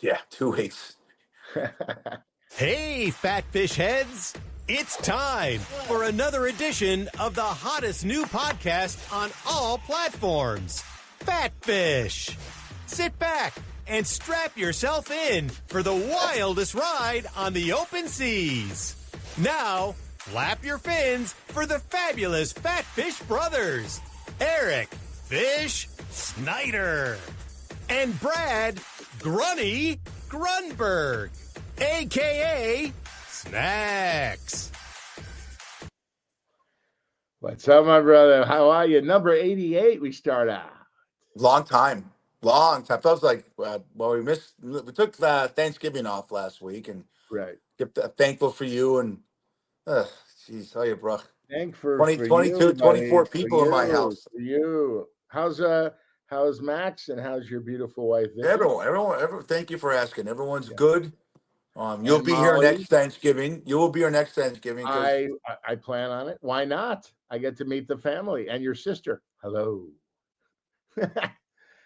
Yeah, 2 weeks. Hey, fat fish heads! It's time for another edition of the hottest new podcast on all platforms, Fat Fish. Sit back and strap yourself in for the wildest ride on the open seas. Now, flap your fins for the fabulous Fat Fish brothers, Eric Fish Snyder and Brad Grunny Grunberg, a.k.a. Snacks. What's up, my brother? How are you? Number 88, we start out. Long time. Feels like, we took Thanksgiving off last week, and Right. thankful for you. And, geez, tell you, bro. Thankful 20, for 22, you, 24 buddy. people in my house. For you. How's Max and how's your beautiful wife, Vicky? Everyone, thank you for asking. Everyone's good. You'll And be here Molly? next Thanksgiving. You will be here next Thanksgiving. I plan on it. Why not? I get to meet the family and your sister. Hello.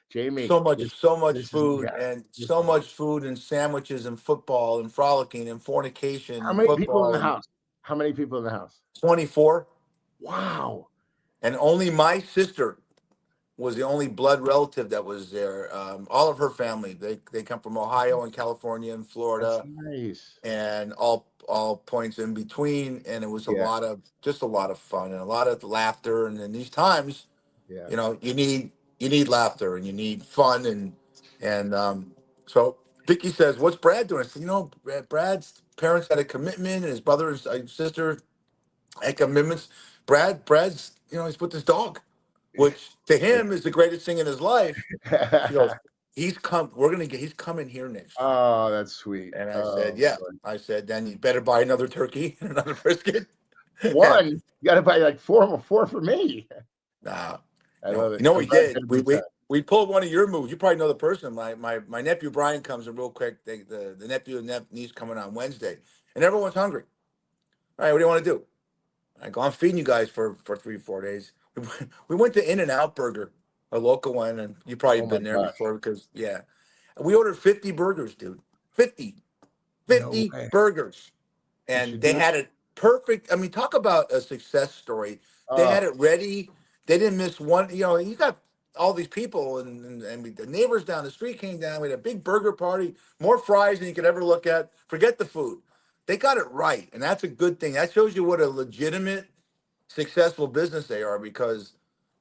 Jamie. So much food, much food and sandwiches and football and frolicking and fornication. How many people in the house? How many people in the house? 24. Wow. And only my sister was the only blood relative that was there. All of her family, they come from Ohio and California and Florida. That's nice. And all points in between. And it was a lot of fun and a lot of laughter. And in these times, you know, you need laughter and you need fun. And so Vicky says, "What's Brad doing?" I said, Brad's parents had a commitment and his brother and sister had commitments. Brad's, he's with his dog, which to him is the greatest thing in his life. She goes, he's coming here next year. Oh, that's sweet. And I said, yeah. Boy. I said, then you better buy another turkey and another brisket. One, you got to buy like four for me. Nah. I love it. You know what we did? We pulled one of your moves. You probably know the person. My nephew Brian comes in real quick. The nephew and niece coming on Wednesday, and everyone's hungry. All right, what do you want to do? I go, I'm feeding you guys for 3-4 days. We went to In-N-Out Burger, a local one, and you probably been there before because we ordered 50 burgers, dude. 50 burgers, and they had it perfect. I mean, talk about a success story. They had it ready. They didn't miss one. You got all these people, and the neighbors down the street came down. We had a big burger party, more fries than you could ever look at. Forget the food. They got it right, and that's a good thing. That shows you what a legitimate, successful business they are because,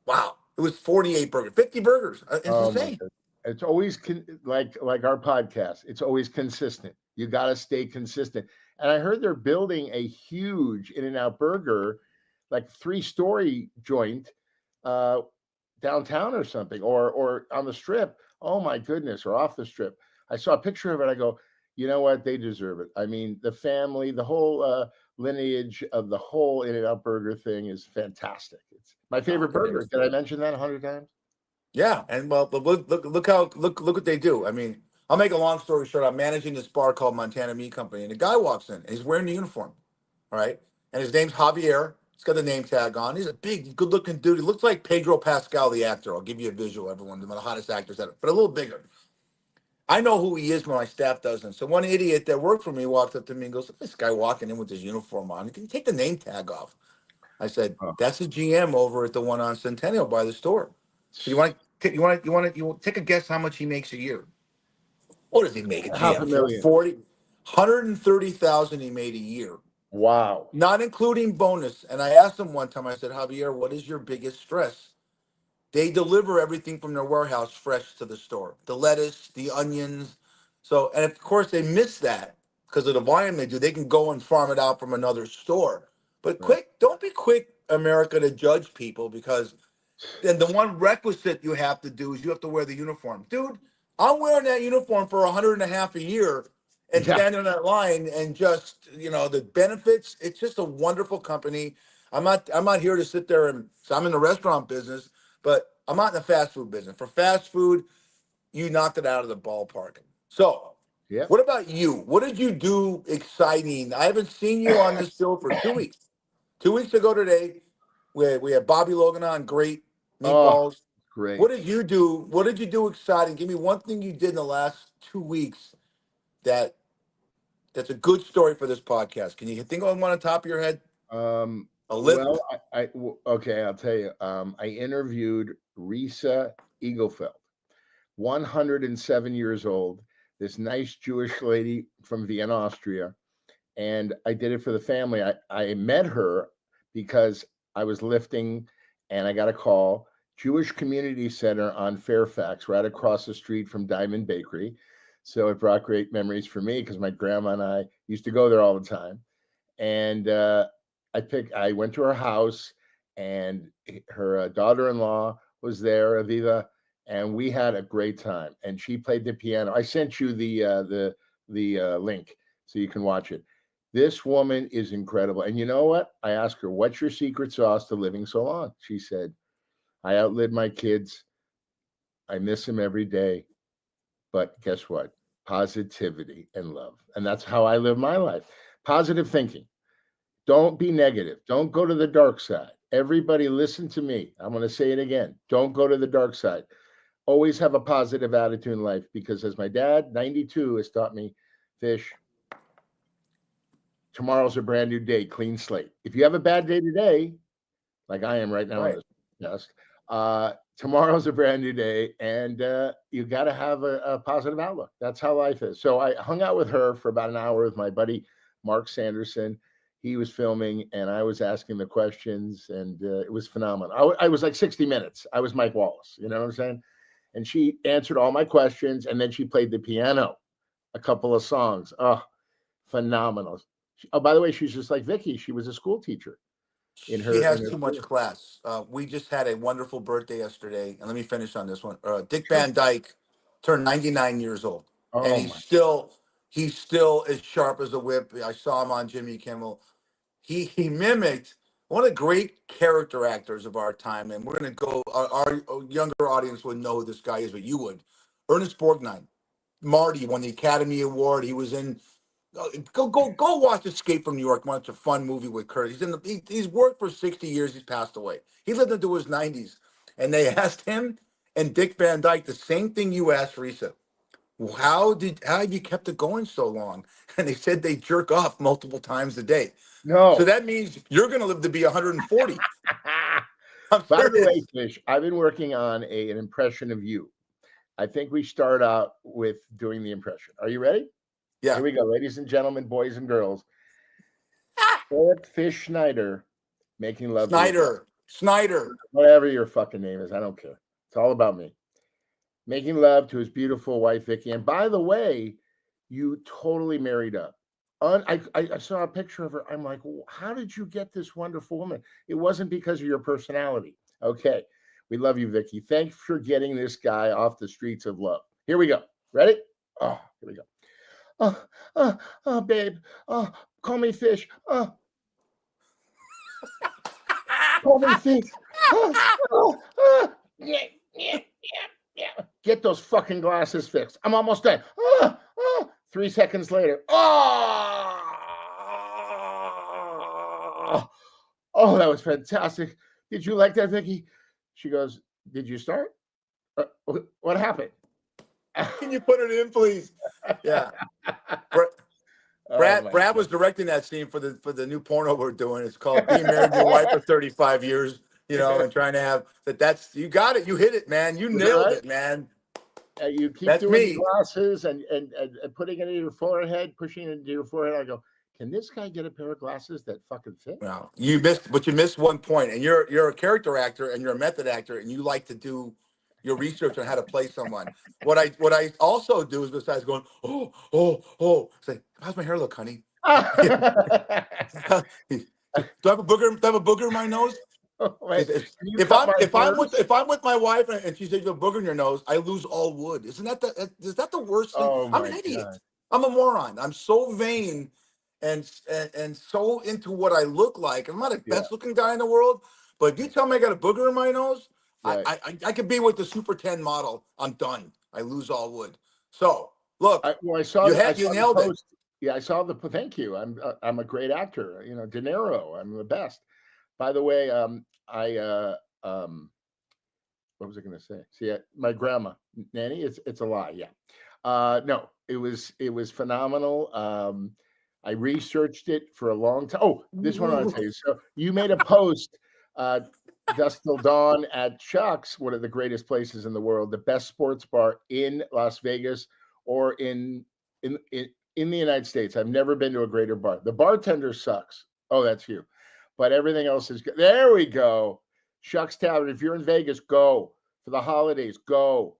wow, it was 48 burgers, 50 burgers. It's insane. It's always like our podcast. It's always consistent. You got to stay consistent. And I heard they're building a huge In-N-Out Burger, like 3-story joint, downtown or something, or on the strip. Oh my goodness, or off the strip. I saw a picture of it. I go, you know what? They deserve it. I mean, the family, the whole lineage of the whole In-N-Out Burger thing is fantastic. It's my favorite burger. Did I mention that 100 times? Yeah, and well, look what they do. I mean, I'll make a long story short. I'm managing this bar called Montana Meat Company, and a guy walks in, and he's wearing the uniform, all right? And his name's Javier. He's got the name tag on. He's a big, good-looking dude. He looks like Pedro Pascal, the actor. I'll give you a visual, everyone. One of the hottest actors ever, but a little bigger. I know who he is when my staff doesn't. So one idiot that worked for me walked up to me and goes, "This guy walking in with his uniform on. Can you take the name tag off?" I said, "That's the GM over at the one on Centennial by the store. So you take a guess how much he makes a year? What does he make a GM? $500,000. 130,000 he made a year. Wow. Not including bonus. And I asked him one time, I said, Javier, what is your biggest stress? They deliver everything from their warehouse fresh to the store. The lettuce, the onions. So, and of course they miss that because of the volume they do. They can go and farm it out from another store. But don't be quick, America, to judge people because then the one requisite you have to do is you have to wear the uniform. Dude, I'm wearing that uniform for $150 a year and standing on that line and just, the benefits. It's just a wonderful company. I'm not here to sit there so I'm in the restaurant business, but I'm not in the fast food business. For fast food, you knocked it out of the ballpark. So what about you? What did you do exciting? I haven't seen you on this show for 2 weeks. 2 weeks ago today, we had Bobby Logan on, great meatballs. Great. What did you do? What did you do exciting? Give me one thing you did in the last 2 weeks that that's a good story for this podcast? Can you think of one on top of your head? A list? Well, okay, I'll tell you. I interviewed Risa Eaglefeld, 107 years old, this nice Jewish lady from Vienna, Austria. And I did it for the family. I met her because I was lifting and I got a call. Jewish Community Center on Fairfax, right across the street from Diamond Bakery. So it brought great memories for me because my grandma and I used to go there all the time. And I went to her house, and her daughter-in-law was there, Aviva, and we had a great time. And she played the piano. I sent you the link so you can watch it. This woman is incredible. And you know what? I asked her, "What's your secret sauce to living so long?" She said, "I outlived my kids. I miss them every day. But guess what? Positivity and love." And that's how I live my life. Positive thinking. Don't be negative. Don't go to the dark side. Everybody listen to me. I'm going to say it again. Don't go to the dark side. Always have a positive attitude in life, because as my dad, 92, has taught me, Fish, tomorrow's a brand new day, clean slate. If you have a bad day today, like I am right now on Right. this podcast, tomorrow's a brand new day, and you got to have a positive outlook. That's how life is. So I hung out with her for about an hour with my buddy Mark Sanderson. He was filming, and I was asking the questions, and it was phenomenal. I was like 60 Minutes. I was Mike Wallace. You know what I'm saying? And she answered all my questions, and then she played the piano, a couple of songs. Oh, phenomenal. Oh, by the way, she's just like Vicky. She was a school teacher in She her has in her too much school. class. We just had a wonderful birthday yesterday, and let me finish on this one. Dick Sure. Van Dyke turned 99 years old, and Oh he's my. still as sharp as a whip. I saw him on Jimmy Kimmel. He mimicked one of the great character actors of our time, and we're gonna go. Our younger audience would know who this guy is, but you would. Ernest Borgnine. Marty won the Academy Award. He was in. Go watch Escape from New York. It's a fun movie with Kurt. He's worked for 60 years. He's passed away. He lived into his 90s, and they asked him and Dick Van Dyke the same thing you asked Risa. How have you kept it going so long? And they said they jerk off multiple times a day. So No. that means you're going to live to be 140. I'm By the way, serious. Fish, I've been working on an impression of you. I think we start out with doing the impression. Are you ready? Yeah. Here we go, ladies and gentlemen, boys and girls. Eric Fish Schneider making love to his wife. Snyder. Whatever your fucking name is, I don't care. It's all about me. Making love to his beautiful wife, Vicky. And by the way, you totally married up. I saw a picture of her. I'm like, how did you get this wonderful woman? It wasn't because of your personality. Okay. We love you, Vicky. Thanks for getting this guy off the streets of love. Here we go. Ready? Oh, here we go. Babe. Call me Fish. Call me Fish. Yeah, yeah, yeah. Get those fucking glasses fixed. I'm almost done. 3 seconds later. Oh, that was fantastic. Did you like that, Vicky? She goes, did you start? What happened? Can you put it in, please? Yeah. Brad was directing that scene for the new porno we're doing. It's called Being Married to Your Wife for 35 Years, and trying to have that's you got it. You hit it, man. You Was that nailed right? it, man. You keep That's doing the me. glasses and putting it in your forehead, pushing it into your forehead. I go, can this guy get a pair of glasses that fucking fit? Well, you missed one point, and you're a character actor and you're a method actor, and you like to do your research on how to play someone. What I also do is, besides going, say, how's my hair look, honey? Do I have a booger? Do I have a booger in my nose? Wait, If, can you if cut I'm my furs? if I'm with my wife and she says you have a booger in your nose, I lose all wood. Is that the worst thing? Oh I'm an my idiot. God. I'm a moron. I'm so vain and so into what I look like. I'm not the Yeah, best looking guy in the world, but if you tell me I got a booger in my nose, right. I could be with the Super 10 model. I'm done. I lose all wood. So look, I you saw the nailed it. post. Yeah, I saw the. Thank you. I'm a great actor. De Niro. I'm the best. By the way, what was I going to say? See, my grandma, Nanny. It's a lie. Yeah. No, it was phenomenal. I researched it for a long time. Oh, this one I want to tell you. So you made a post, dusk till dawn at Chuck's, one of the greatest places in the world, the best sports bar in Las Vegas or in the United States. I've never been to a greater bar. The bartender sucks. Oh, that's you. But everything else is good. There we go. Chuck's Tavern. If you're in Vegas, go for the holidays. Go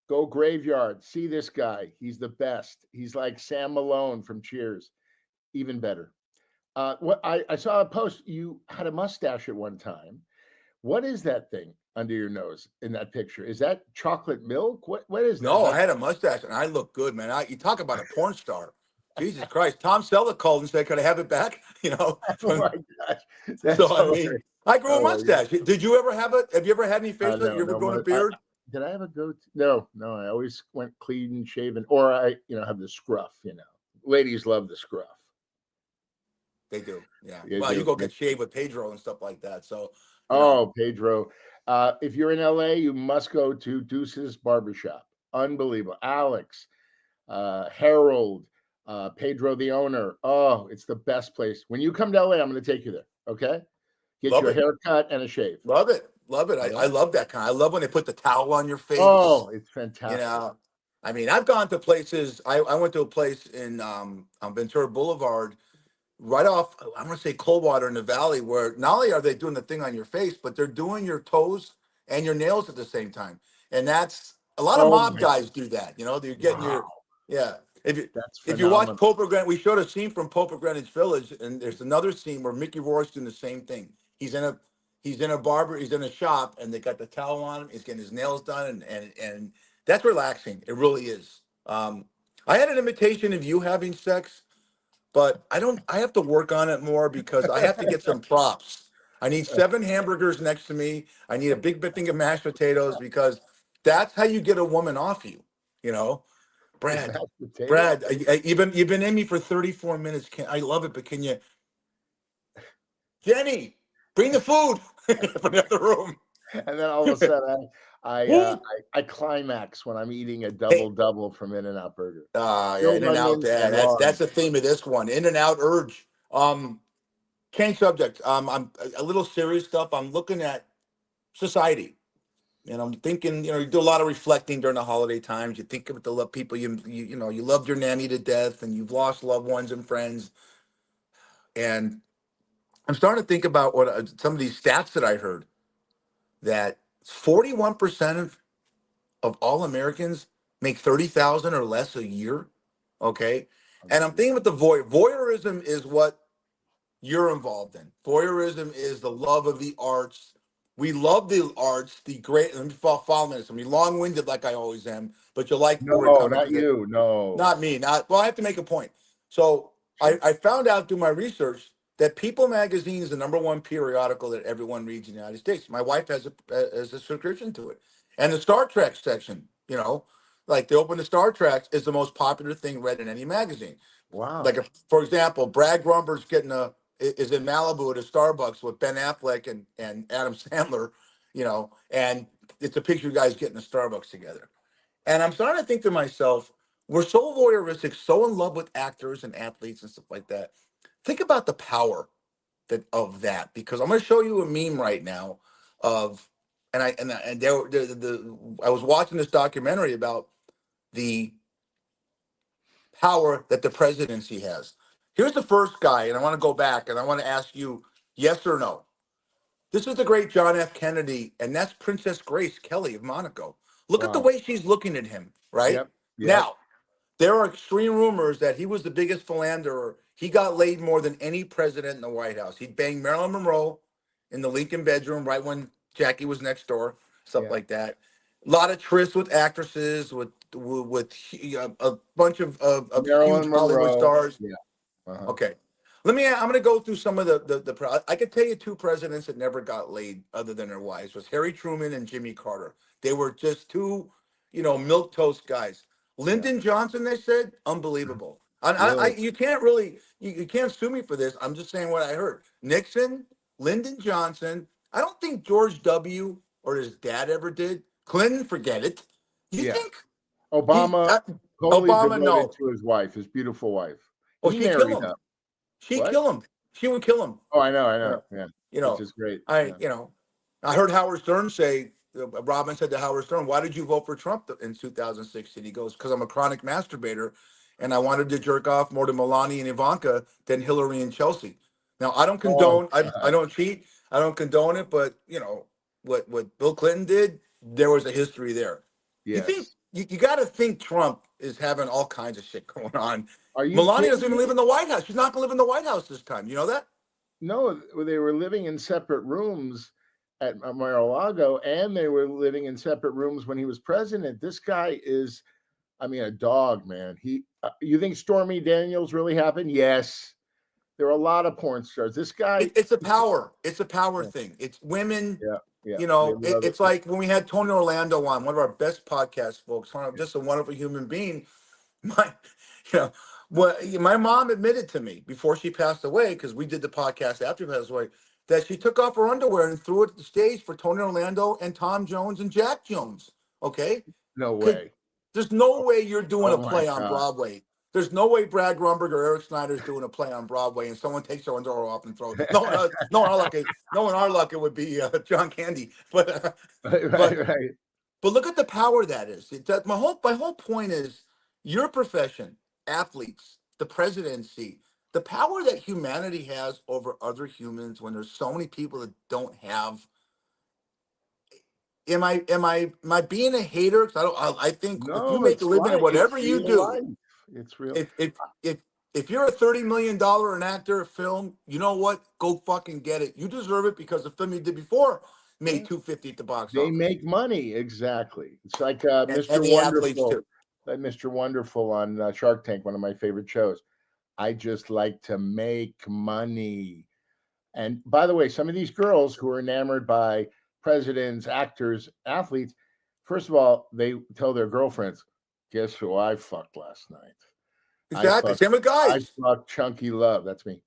Graveyard. See this guy. He's the best. He's like Sam Malone from Cheers. Even better. What I saw a post. You had a mustache at one time. What is that thing under your nose in that picture? Is that chocolate milk? What is that? No, I had a mustache and I look good, man. You talk about a porn star. Jesus Christ. Tom Selleck called and said, could I have it back? Oh my gosh, that's So, I mean, hilarious. I grew a Oh my mustache. Did you ever have it? Have you ever had any facial? no, You ever no. grown a beard? Did I have a goatee? No, no. I always went clean and shaven, or I, have the scruff. Ladies love the scruff. They do. Yeah. They Well, you do. go get shaved with Pedro and stuff like that. So, Oh, Pedro. If you're in LA, you must go to Deuce's Barbershop. Unbelievable. Alex, Harold, Pedro, the owner. Oh, it's the best place. When you come to LA, I'm going to take you there. Okay. Get love you a it. haircut and a shave. Love it. Love it. I Yeah. love that kind. I love when they put the towel on your face. Oh, it's fantastic. I mean, I've gone to places. I went to a place in on Ventura Boulevard, right off, I'm going to say Coldwater in the Valley, where not only are they doing the thing on your face, but they're doing your toes and your nails at the same time. And that's a lot of Oh mob my, guys do that. They're getting wow. yeah. If you That's if you watch phenomenal. Pope Greenwich, we showed a scene from Pope Greenwich Village, and there's another scene where Mickey Rourke's doing the same thing. He's in a shop, and they got the towel on him. He's getting his nails done, and that's relaxing. It really is. I had an imitation of you having sex, but I have to work on it more because I have to get some props. I need 7 hamburgers next to me. I need a big thing of mashed potatoes because that's how you get a woman off you. You know, Brad, Mashed potato? Brad, you've been in me for 34 minutes. I love it, but can you, Jenny, bring the food from the other room? And then all of a sudden, I climax when I'm eating a Hey, double from In-N-Out Burger. yeah, Grilled In and Out. onions Yeah, and that's lard. the theme of this one. In and Out urge. Change subject. I'm a little serious stuff. I'm looking at society. And I'm thinking, you do a lot of reflecting during the holiday times. You think of the people you loved your nanny to death, and you've lost loved ones and friends. And I'm starting to think about what some of these stats that I heard that 41% of all Americans make 30,000 or less a year. Okay, and I'm thinking with the voyeurism is what you're involved in. Voyeurism is the love of the arts. We love the arts, the great. Let me follow minutes. I'm long-winded like I always am, but you like where we're No, coming not to. you. No. Not me. Not well. I have to make a point. So Sure. I found out through my research that People Magazine is the #1 periodical that everyone reads in the United States. My wife has a subscription to it, and the Star Trek section. Like they open the Star Trek is the most popular thing read in any magazine. Like, Wow. for example, Brad Grumber's is in Malibu at a Starbucks with Ben Affleck and Adam Sandler, and it's a picture of you guys getting a Starbucks together. And I'm starting to think to myself, we're so voyeuristic, so in love with actors and athletes and stuff like that. Think about the power of that, because I'm going to show you a meme right now of, and I was watching this documentary about the power that the presidency has. Here's the first guy, and I want to go back and I want to ask you yes or no. This is the great John F. Kennedy, and that's Princess Grace Kelly of Monaco. Look at the Wow. way she's looking at him, right? Yep. Yep. Now, there are extreme rumors that he was the biggest philanderer. He got laid more than any president in the White House. He banged Marilyn Monroe in the Lincoln bedroom right when Jackie was next door, stuff Yeah. like that. A lot of trysts with actresses, with a bunch of huge Marilyn Hollywood Monroe. stars. Yeah. Uh-huh. Okay. I'm going to go through some of I could tell you 2 presidents that never got laid other than their wives was Harry Truman and Jimmy Carter. They were just two, milk toast guys. Yeah. Lyndon Johnson, they said, unbelievable. Really? You can't really, you can't sue me for this. I'm just saying what I heard. Nixon, Lyndon Johnson. I don't think George W. or his dad ever did. Clinton, forget it. You Yeah. think he, Obama totally Obama, devoted no. to his wife, his beautiful wife. Well, He she'd kill married him. up. She'd What? kill him. She would kill him. Oh, I know, You know, yeah, you which know, is great. I, Yeah. you know, I heard Howard Stern say, Robin said to Howard Stern, "Why did you vote for Trump in 2016?" He goes, "Because I'm a chronic masturbator, and I wanted to jerk off more to Melania and Ivanka than Hillary and Chelsea." Now, I don't Oh, condone. I God. don't cheat. I don't condone it. But you know what Bill Clinton did. There was a history there. You think Yes. you got to think Trump is having all kinds of shit going on. Are you Melania doesn't kidding even live me? in the White House. She's not going to live in the White House this time. You know that? No, they were living in separate rooms at Mar-a-Lago, and they were living in separate rooms when he was president. This guy is, I mean, a dog, man. You think Stormy Daniels really happened? Yes. There are a lot of porn stars. This guy, It's a power. It's a power yeah, thing. It's women. yeah, yeah. You They know, love it's it. like when we had Tony Orlando on, one of our best podcast folks, just a wonderful human being. My, you know, my mom admitted to me before she passed away, because we did the podcast after she passed away, that she took off her underwear and threw it at the stage for Tony Orlando and Tom Jones and Jack Jones. Okay, No because way. there's no way you're doing a Oh my play on God. Broadway. There's no way Brad Grumberg or Eric Snyder's doing a play on Broadway and someone takes their underwear off and throws. No, no, in our luck, no, in our luck, it would be John Candy. Right, But right, right. but look at the power that is. My whole point is your profession, athletes, the presidency, the power that humanity has over other humans when there's so many people that don't have. Am I being a hater? 'Cause I think if you No, make a it's living at life. It's whatever you real do, life. It's real. if if if if you're a $30 million an actor film, you know what? Go fucking get it. You deserve it because the film you did before made Yeah. 250 at the box They office, make money. Exactly. It's like and Mr. the athletes Wonderful, too. Mr. Wonderful on Shark Tank, one of my favorite shows. I just like to make money. And by the way, some of these girls who are enamored by presidents, actors, athletes, first of all, they tell their girlfriends, guess who I fucked last night? I Exactly. fucked, Same with I guys. fucked Chunky Love. That's me.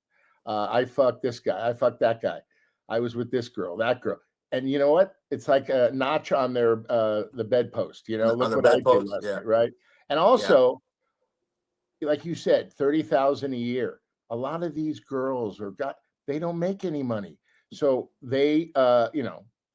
I fucked this guy. I fucked that guy. I was with this girl, that girl. And you know what? It's like a notch on their the bedpost. You know, On look the what I did bedpost. last Yeah. night, right? And Yeah. also, like you said, 30,000 a year. A lot of these girls they don't make any money. So they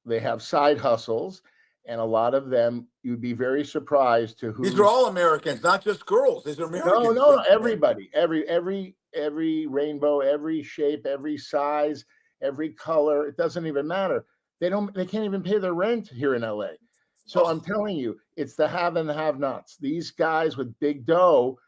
they have side hustles, and a lot of them, you'd be very surprised to These are who's all Americans, not just girls. These are no, Americans. no, So, yeah. everybody, every rainbow, every shape, every size, every color. It doesn't even matter. They can't even pay their rent here in LA. So I'm Oh, telling you, it's the have and the have nots. These guys with big dough,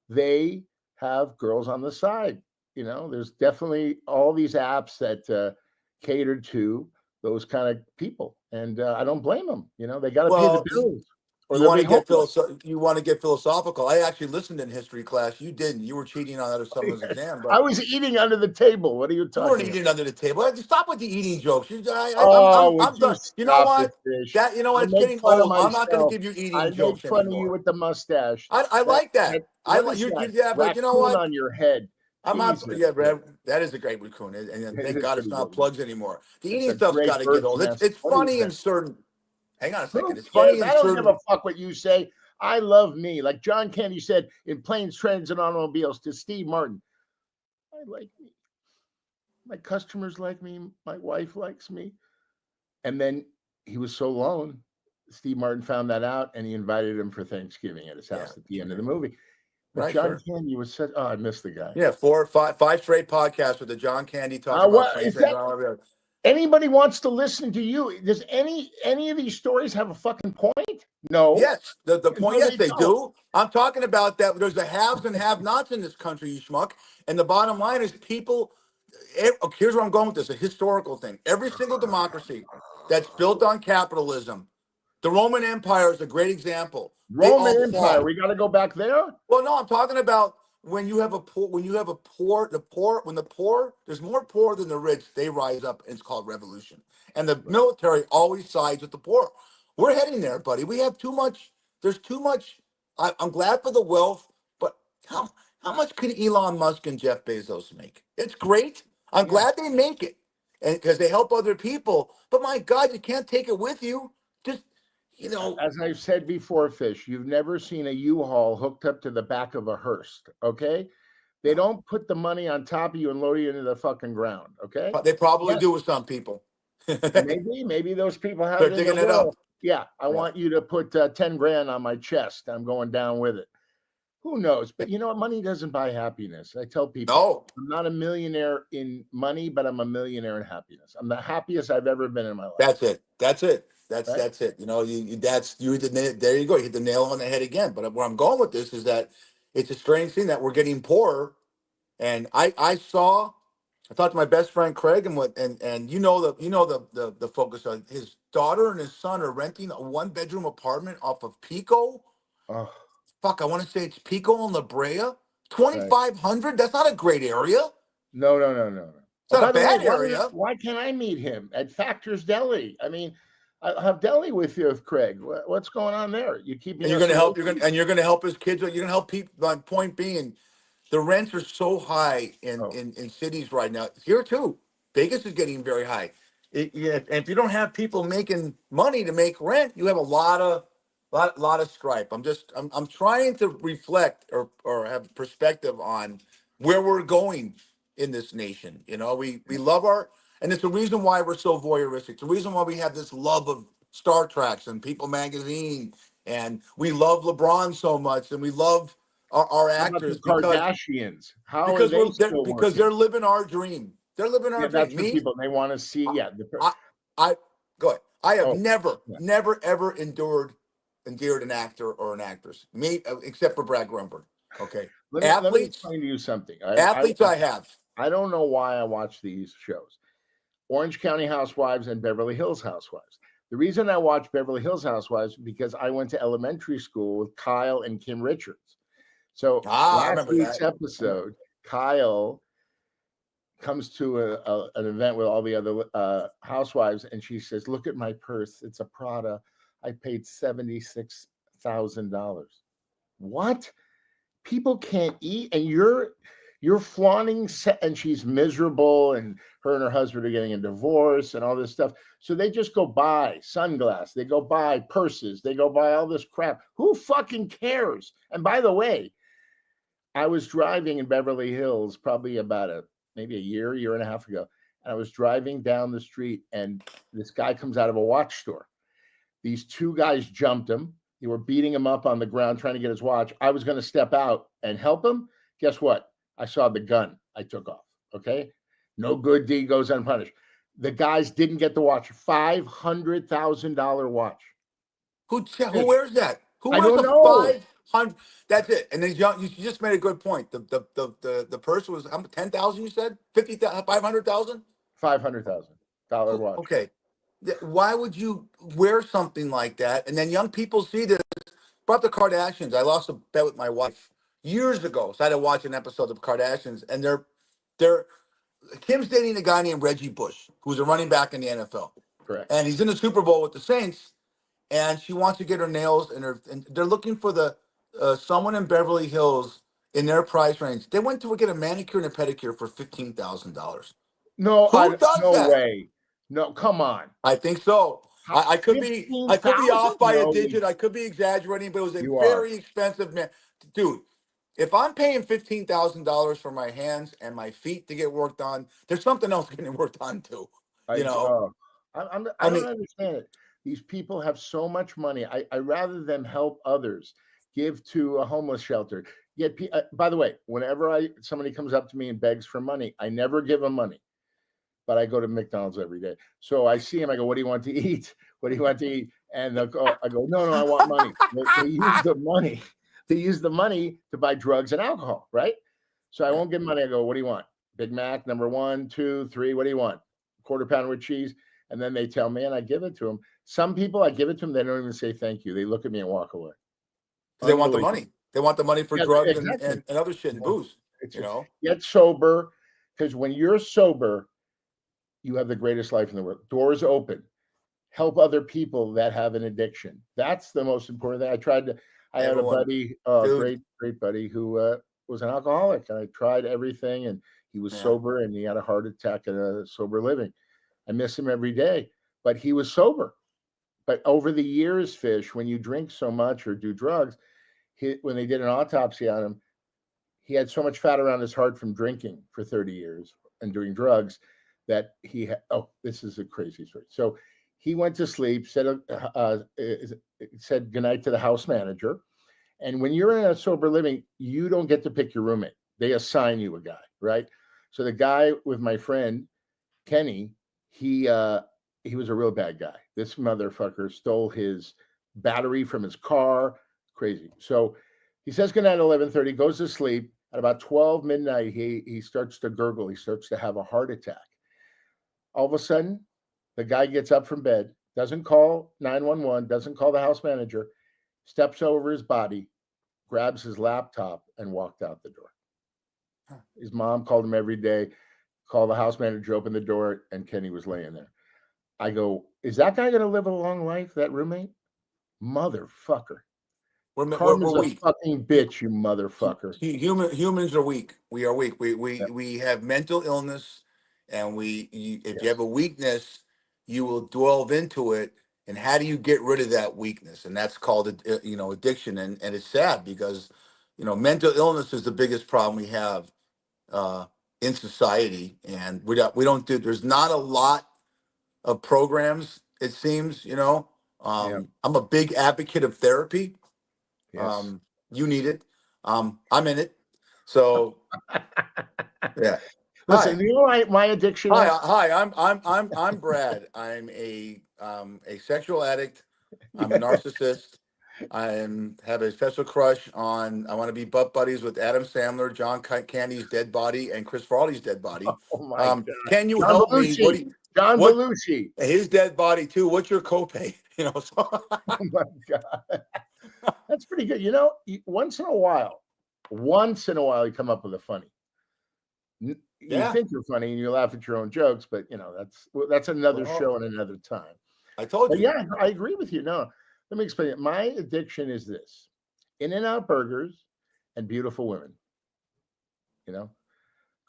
they have girls on the side. You know, there's definitely all these apps that cater to those kind of people, and I don't blame them. You know, they got to pay the well, bills, or you they'll want be to get homeless. you want to get philosophical. I actually listened in history class. You didn't. You were cheating on other someone's exam, I but was eating under the table. What are you you weren't talking about? eating under the table. Stop with the eating jokes. Oh, would I'm you done. You know stop it, what? Fish? I It's make getting fun of old. I'm not going to myself. give you I eating make jokes fun of you anymore. with the mustache. I That like that. I what like is you. that Yeah, but you know raccoon what? on your head? I'm not. Jesus, Yeah, man. Brad, that is a great raccoon, and It thank is God it's pretty not good, man. plugs anymore. The It's eating a stuff's great got to get bird's old. nest. It's What is funny in that? certain. Hang on a second. Who It's funny cares? in I don't give certain. a fuck what you say. I love me. Like John Candy said in Planes, Trains, and Automobiles to Steve Martin. I like me. My customers like me. My wife likes me. And then he was so alone. Steve Martin found that out, and he invited him for Thanksgiving at his Yeah. house at the end of the movie. But Right. John Sure. Candy was such. Oh, I miss the guy. Yeah. Five straight podcasts with the John Candy talking about What planes, is trains, that? and all that. Anybody wants to listen to you? Does any of these stories have a fucking point? No, Yes, the point. no, Yes, they they don't. do. I'm talking about that. There's the haves and have-nots in this country, you schmuck. And the bottom line is, people. Here's where I'm going with this: a historical thing. Every single democracy that's built on capitalism, the Roman Empire is a great example. They Roman all Empire. fall. We got to go back there. Well, no, I'm talking about when you have a poor, when the poor, there's more poor than the rich, they rise up, and it's called revolution. And the military always sides with the poor. We're heading there, buddy. We have too much. There's too much. I'm glad for the wealth, but how much could Elon Musk and Jeff Bezos make? It's great. I'm Yeah. glad they make it, and because they help other people. But my God, you can't take it with you. Just You know, As I've said before, Fish, you've never seen a U-Haul hooked up to the back of a hearse. Okay, they no. don't put the money on top of you and load you into the fucking ground. Okay, But they probably yes, do with some people. maybe those people have They're it in their digging it up. will. Yeah, I Yeah. want you to put 10 grand on my chest. I'm going down with it. Who knows? But you know what? Money doesn't buy happiness. I tell people No, I'm not a millionaire in money, but I'm a millionaire in happiness. I'm the happiest I've ever been in my life. that's it. That's it. Right? That's it. You know, you hit the there you go. You hit the nail on the head again. But where I'm going with this is that it's a strange thing that we're getting poorer. And I talked to my best friend Craig, and the focus on his daughter and his son are renting a 1-bedroom apartment off of Pico. Oh, Fuck, I want to say it's Pico and La Brea. right. 2,500. That's not a great area. No, no, no, no, no. It's Oh, not a by the way, bad area. why can't I meet him at Factor's Deli? I mean, I'll have deli with you, with Craig. What's going on there? You keeping And you're us gonna help. away? You're gonna help his kids. You're gonna help people. My point being, the rents are so high in Oh, in cities right now. Here too, Vegas is getting very high. Yeah, and if you don't have people making money to make rent, you have a lot of stripe. I'm trying to reflect or have perspective on where we're going in this nation. You know, we love our, and it's the reason why we're so voyeuristic. It's the reason why we have this love of Star Treks and People Magazine, and we love LeBron so much, and we love our how about the actors Kardashians? How are they still because working? they're living our dream. They're living our Yeah, dream. that's what Me, people they want to see. I, Yeah, I go ahead. I have oh, never, yeah. never, ever endeared an actor or an actress. Me, except for Brad Grunberg. Okay, Let me athletes, explain to you something. athletes, I have. I don't know why I watch these shows. Orange County Housewives and Beverly Hills Housewives. The reason I watch Beverly Hills Housewives is because I went to elementary school with Kyle and Kim Richards. So Ah, I last remember week's that. episode, Kyle comes to an event with all the other housewives, and she says, "Look at my purse. It's a Prada. I paid $76,000." What? People can't eat, and you're flaunting, and she's miserable, and her and her husband are getting a divorce and all this stuff. So they just go buy sunglasses, they go buy purses, they go buy all this crap. Who fucking cares? And by the way, I was driving in Beverly Hills probably about maybe a year and a half ago, and I was driving down the street, and this guy comes out of a watch store. These two guys jumped him. They were beating him up on the ground, trying to get his watch. I was going to step out and help him. Guess what? I saw the gun. I took off. Okay. No good deed goes unpunished. The guys didn't get the watch. $500,000 watch. Who wears that? Who I wears don't a know. 500? That's it. And then you just made a good point. The purse was how much? 10,000. You said 50,000, 500,000. $500,000 watch. Okay. Why would you wear something like that? And then young people see this. About the Kardashians, I lost a bet with my wife years ago. So I had to watch an episode of Kardashians, and they're Kim's dating a guy named Reggie Bush, who's a running back in the NFL, Correct. and he's in the Super Bowl with the Saints. And she wants to get her nails, and they're looking for the someone in Beverly Hills in their price range. They went to get a manicure and a pedicure for $15,000. No, Who does no that? way. No, come on. I think so. I could be off 15,000? by a No, digit. I could be exaggerating, but it was a you are. very expensive man. Dude, if I'm paying $15,000 for my hands and my feet to get worked on, there's something else getting worked on too. You know, I I don't mean, understand it. These people have so much money. I rather them help others, give to a homeless shelter. By the way, whenever somebody comes up to me and begs for money, I never give them money. But I go to McDonald's every day. So I see him. I go, "What do you want to eat? What do you want to eat?" And I go, "No, no, I want money." They use the money. They use the money to buy drugs and alcohol, right? So I won't give them money. I go, "What do you want? Big Mac, number 1, 2, 3. What do you want? Quarter pounder with cheese." And then they tell me, and I give it to them. Some people, I give it to them. They don't even say thank you. They look at me and walk away. because they want the Unbelievable. money. They want the money for Yeah, drugs exactly. and other shit and Yeah. booze. It's You know, get sober, because when you're sober, you have the greatest life in the world. Doors open. Help other people that have an addiction. That's the most important thing. I had a everyone, buddy, dude. great buddy, who was an alcoholic, and I tried everything, and he was Yeah. sober, and he had a heart attack and a sober living. I miss him every day, but he was sober. but over the years, Fish, when you drink so much or do drugs, when they did an autopsy on him, he had so much fat around his heart from drinking for 30 years and doing drugs that he had. Oh, this is a crazy story. So he went to sleep, said goodnight to the house manager. And when you're in a sober living, you don't get to pick your roommate. They assign you a guy, right? So the guy with my friend, Kenny, he was a real bad guy. This motherfucker stole his battery from his car. Crazy. So he says goodnight at 11:30, goes to sleep. At about 12 midnight, he starts to gurgle. He starts to have a heart attack. All of a sudden, the guy gets up from bed, doesn't call 911, doesn't call the house manager, steps over his body, grabs his laptop, and walked out the door. His mom called him every day, called the house manager, opened the door, and Kenny was laying there. I go, is that guy going to live a long life, that roommate? Motherfucker. Karma's a weak. fucking bitch, you motherfucker. Humans are weak. We are weak. We have mental illness, and if you have a weakness, you will delve into it. And how do you get rid of that weakness? And that's called addiction. And it's sad because mental illness is the biggest problem we have in society, and we don't do. There's not a lot of programs. It seems. I'm a big advocate of therapy. Yes. You need it. I'm in it. So yeah. Listen, you know my addiction is? Hi. I'm Brad. I'm a sexual addict. I'm a narcissist. I have a special crush on. I want to be butt buddies with Adam Sandler, John Candy's dead body, and Chris Farley's dead body. Oh my God! Can you John help Belushi. me? John Belushi. His dead body too. What's your copay? So. Oh my God. That's pretty good. Once in a while, you come up with a funny. You think you're funny and you laugh at your own jokes, but that's another show and another time. I told you. Yeah, I agree with you. No, let me explain it. My addiction is this: In-N-Out burgers and beautiful women.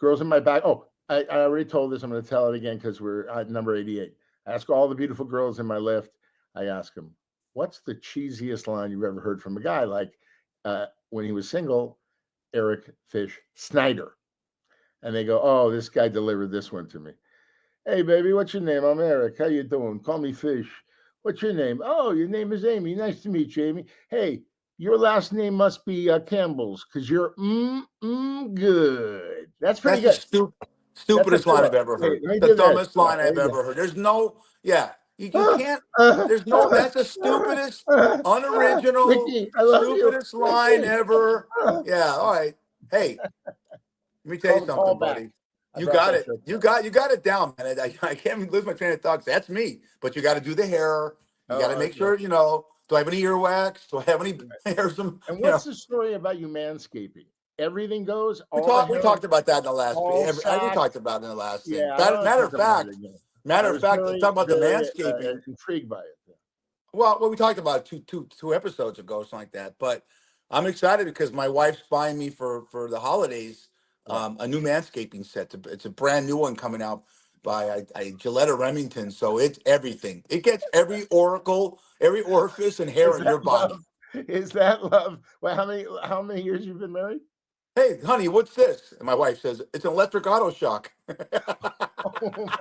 Girls in my back. Oh, I already told this. I'm going to tell it again because we're at number 88. I ask all the beautiful girls in my lift. I ask them, what's the cheesiest line you've ever heard from a guy? Like when he was single, Eric Fish Snyder. And they go, oh, this guy delivered this one to me. Hey, baby, what's your name? I'm Eric. How you doing? Call me Fish. What's your name? Oh, your name is Amy. Nice to meet you, Amy. Hey, your last name must be Campbell's because you're good. That's pretty good. Stupidest line I've ever heard. The dumbest line I've ever heard. There's no, you can't, there's no, that's the stupidest, unoriginal, Ricky, stupidest line ever. Yeah, all right. Hey, let me tell you something, buddy. You got it. You got it down, man. I can't even lose my train of thought. That's me. But you got to do the hair. You got to make sure, do I have any earwax? Do I have any hairs? And what's the story about you manscaping? Everything goes. We talked about that in the last. We talked about it in the last thing. Matter of fact, talk about the manscaping. Intrigued by it. Well, we talked about it two episodes ago, something like that. But I'm excited because my wife's buying me for the holidays a new manscaping set. It's a brand new one coming out by Gillette Remington. So it's everything. It gets every orifice and hair in your body. Is that love? Well, how many years you've been married? Hey, honey, what's this? And my wife says, it's an electric auto shock. Oh, my God.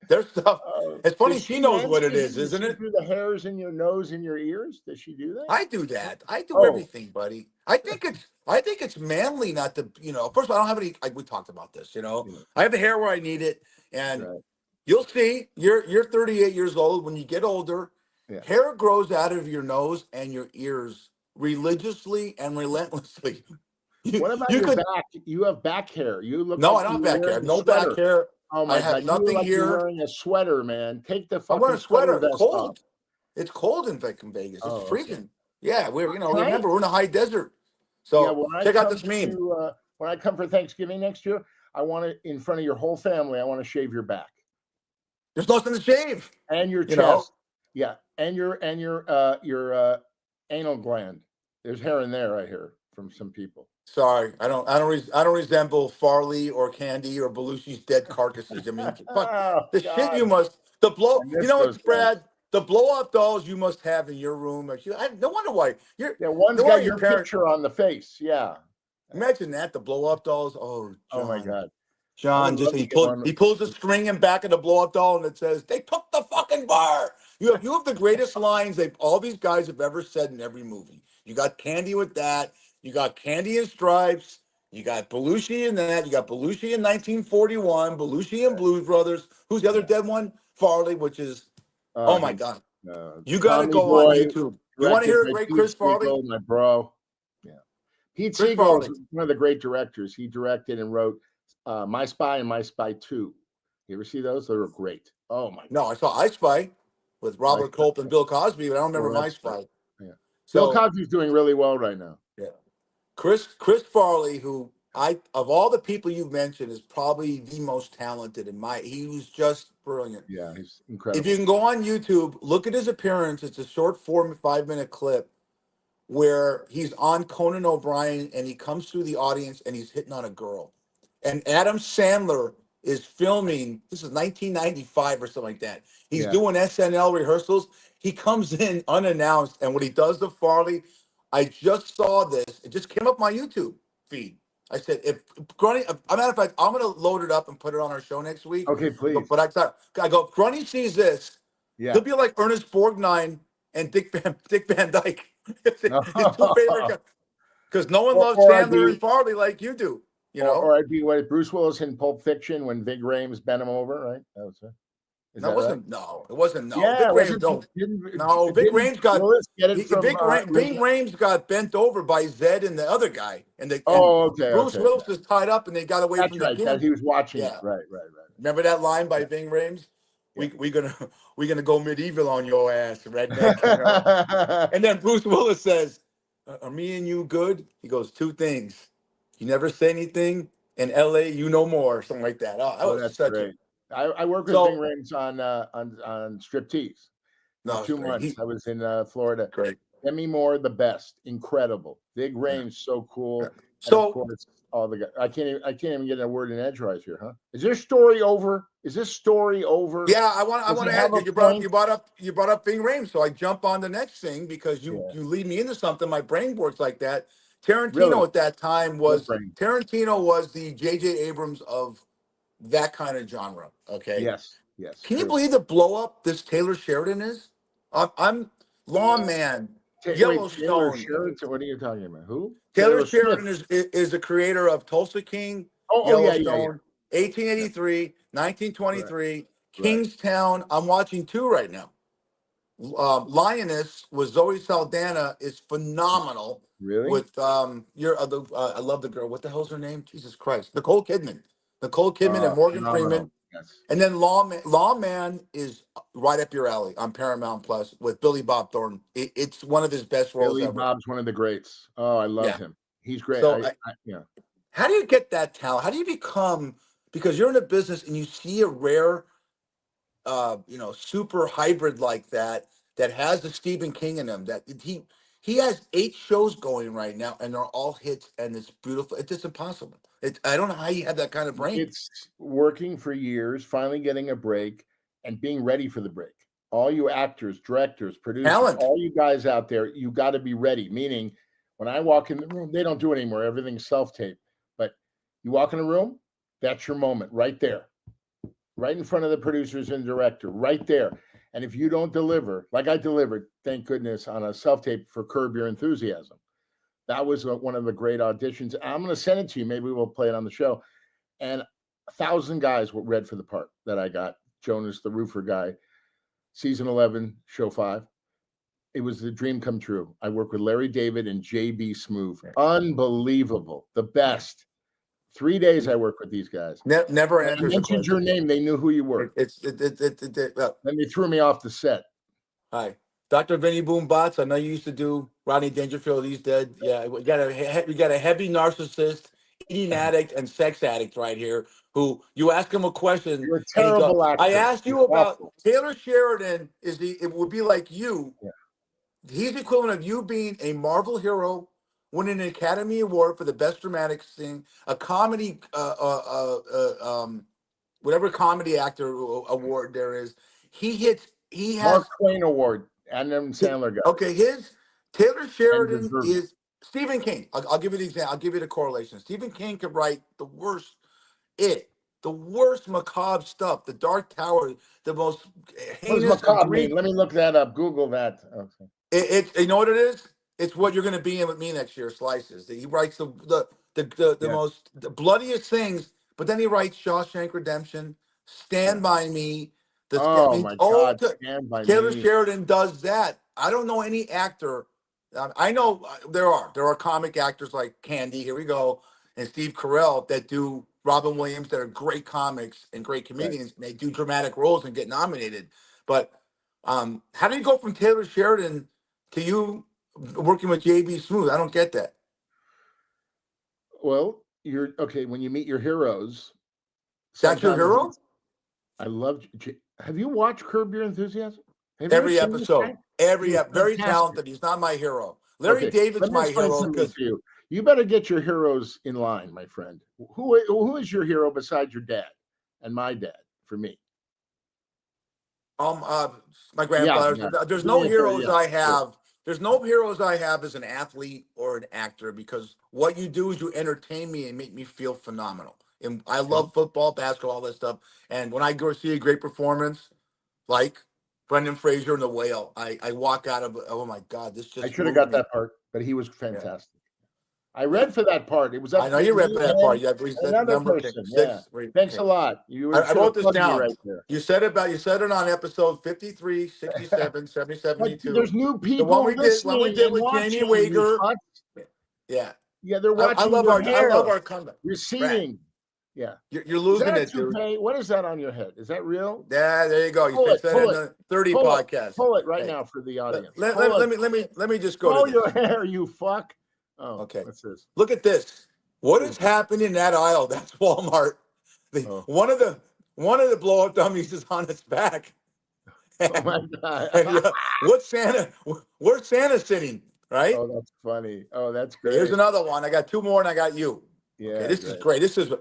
There's stuff. It's funny. She knows what it is, isn't it? Do the hairs in your nose and your ears? Does she do that? I do that. I do everything, buddy. I think it's manly not to, first of all, I don't have any, we talked about this, I have the hair where I need it. And you'll see, you're 38 years old. When you get older, hair grows out of your nose and your ears religiously and relentlessly. What about your back? You have back hair. You look. No, I don't have back hair. I have no back hair. Oh my God! I have nothing here. You're wearing a sweater, man. Take the fucking. I'm wearing a sweater. It's cold. Off. It's cold in Vegas. It's freezing. Okay. Yeah, remember we're in a high desert. So check out this meme. When I come for Thanksgiving next year, I want to, in front of your whole family, I want to shave your back. There's nothing to shave. And your chest. Yeah, and your anal gland. There's hair in there, I hear from some people. Sorry, I don't resemble Farley or Candy or Belushi's dead carcasses. I mean, fuck, shit you must. The blow. It's Brad. the blow up dolls you must have in your room. No wonder why you're. Yeah, one's No wonder got your your parents. picture on the face. Yeah. Imagine that, the blow up dolls. Oh, Oh my John. God. I would John, just love to get one. he pulls the string in back of the blow up doll and it says, "They took the fucking bar." You have the greatest lines all these guys have ever said in every movie. You got Candy with that. You got Candy in Stripes. You got Belushi in that. You got Belushi in 1941. Belushi and Blues Brothers. Who's the other Yeah. dead one? Farley, which is oh my He's God. You got to Tommy go on Boy, YouTube. You want to directed hear a by great Pete Chris Farley? Siegel, my bro. Yeah. Pete Chris Siegel is Farley. one of the great directors. He directed and wrote My Spy and My Spy 2. You ever see those? They were great. Oh my God. No, I saw I Spy with My Robert Spy. Culp and Bill Cosby, but I don't remember Oh, My that's great. Spy. Yeah. Bill So Cosby's doing really well right now. yeah. Chris Farley, who of all the people you've mentioned, is probably the most talented he was just brilliant. Yeah, he's If you incredible. can go on YouTube, look at his appearance. It's a short 4 5 minute clip where he's on Conan O'Brien and he comes through the audience and he's hitting on a girl. And Adam Sandler is filming, this is 1995 or something like that. He's Yeah. doing SNL rehearsals. He comes in unannounced. And what he does to Farley, I just saw this. It just came up my YouTube feed. I said, if Grunny, a matter of fact, I'm going to load it up and put it on our show next week. Okay, please. But I go, if Grunny sees this, Yeah. he'll be like Ernest Borgnine and Dick Van Dyke. His two favorite guys. Because no one loves Or I'd Sandler and be, Farley like you do, you know? or I'd be what Bruce Willis in Pulp Fiction when Vig Rhames bent him over, right? That was it. Is No, that it right? wasn't. No, it wasn't. No, Yeah, Vic it Rames. wasn't. No, no. Vic Didn't Rames got Willis get it from Ving Rames got bent over by Zed and the other guy, and Oh, okay, Bruce okay. Willis was tied up, and they got away That's from the right. That king. he was watching it. Yeah, Right, right, right. remember that line by Ving Rames? Yeah. We gonna we gonna go medieval on your ass, redneck. You know? And then Bruce Willis says, "Are me and you good?" He goes, two things. You never say anything. In L.A., you know more, something like that. Oh, that Oh, was that's such a great. I worked with Ving so. Rhames on Striptease for No, it's 2 great. months. I was in Florida. Great. Demi Moore, the best, incredible. Vig Yeah. Rhames, so cool. Yeah. And of So course, all the guys. I can't even get a word in edgewise here, huh? Is this story over? Is this story over? yeah, I Does want it to have add a you point? you brought up Ving Rhames, so I jump on the next thing because Yeah, you lead me into something. My brain works like that. Tarantino really. at that time Good brain. was the J.J. Abrams of that kind of genre. Okay, Yes, yes, can you true. believe the blow up this Taylor Sheridan is? I'm Lawman, Wait, Taylor Yellowstone. Sheridan. What are you talking about? Who? Taylor Taylor Smith. Sheridan is the creator of Tulsa King, Oh, yeah, yeah, yeah. Yellowstone, 1883, Right, 1923, right. Kingstown. I'm watching two right now. Lioness with Zoe Saldana is phenomenal. Really? With I love the girl. What the hell's her name? Jesus Christ, Nicole Kidman and Morgan Phenomenal. Freeman. Yes. And then Lawman is right up your alley on Paramount Plus with Billy Bob Thornton. It's one of his best roles Billy ever. Bob's one of the greats. Oh, I love Yeah. him. He's great. So Yeah. how do you get that talent? How do you become, because you're in a business and you see a rare, super hybrid like that has the Stephen King in him. That he has 8 shows going right now, and they're all hits, and it's beautiful. It's just impossible. I don't know how you have that kind of brain. It's working for years, finally getting a break, and being ready for the break. All you actors, directors, producers, Talent. all you guys out there, you got to be ready. Meaning, when I walk in the room, they don't do it anymore. Everything's self-tape. But you walk in a room, that's your moment right there, right in front of the producers and director, right there. And if you don't deliver, like I delivered, thank goodness, on a self-tape for Curb Your Enthusiasm. That was one of the great auditions. I'm going to send it to you. Maybe we'll play it on the show. And 1,000 guys were read for the part that I got. Jonas, the roofer guy, season 11, show 5. It was the dream come true. I worked with Larry David and JB Smoove. Unbelievable. The best. 3 days I worked with these guys. Never When I answers a mentioned your question. name, they knew who you were. Then they threw me off the set. Hi, Dr. Vinny Boom Bots. I know you used to do Rodney Dangerfield. He's dead. Yeah, we got a heavy narcissist, eating addict, and sex addict right here. Who you ask him a question You're a and he goes, terrible actor. "I asked you You're about awful. Taylor Sheridan. It would be like you. Yeah. He's the equivalent of you being a Marvel hero, winning an Academy Award for the best dramatic scene, a comedy, whatever comedy actor award there is. He hits he Mark has Twain Award. Adam Sandler got it. okay. His Taylor And Sheridan deserved it. is Stephen King. I'll give you the example. I'll give you the correlation. Stephen King could write it, the worst macabre stuff. The Dark Tower, the most What does heinous, macabre egregious. mean? Let me look that up. Google that. Okay. You know what it is? It's what you're going to be in with me next year. Slices. He writes the Yeah. most the bloodiest things, but then he writes Shawshank Redemption, Yeah. Stand by Me. I Oh mean, my oh, God. Stand by Taylor me. Sheridan does that. I don't know any actor. I know there are comic actors like Candy. Here we go, and Steve Carell that do Robin Williams that are great comics and great Right. comedians. And they do dramatic roles and get nominated. But how do you go from Taylor Sheridan to you working with JB Smooth? I don't get that. Well, you're okay when you meet your heroes. That's your Sometimes hero? I love. Have you watched Curb Your Enthusiasm? Have you ever Every seen this episode. guy? He Every is very fantastic. talented. He's not my hero. Larry Okay, David's let me my explain hero something because to you. You better get your heroes in line, my friend. Who is your hero besides your dad and my dad? For me, um uh, my yeah, grandfather. yeah. There's Give me no a fair, heroes yeah, I sure. have. There's no heroes I have as an athlete or an actor because what you do is you entertain me and make me feel phenomenal. And I Okay. love football, basketball, all that stuff. And when I go see a great performance, like Brendan Fraser in The Whale, I walk out of oh my God, this I just should have moved got me. that part, but he was Yeah, fantastic. I yeah. read for that part. It was I up know to you read me, for that part. him, Yeah, we and said another number king person. Yeah. six. Wait, Thanks okay. a lot. I Should have wrote this plugged me down. right there. You said it on episode 53, 67, 70, But 72. there's new The one people we listening did and with Jamie watching you, Wager. Futz. Yeah. Yeah, they're I watching love your I love hair, our comeback. Brad, receding. Yeah. you're Is that losing a it, dude. toupee? What is that on your head? Is that real? Yeah, there you go. You Pull it, said it in pull it, the 30 pull it, podcast. pull it right Hey, now for the let, audience. let, Pull let, it. let me just go to Pull your this. hair, you fuck. Oh, Okay. what's this? Look at this. What What is is that? happening in that aisle? That's Walmart. Oh, One of the blow up dummies is on its back. oh my And God. what's Santa? Where's Santa sitting? Right? Oh, that's funny. Oh, that's Okay, here's great. another one. I got two more and I got you. Okay, Yeah, this is great. great. This is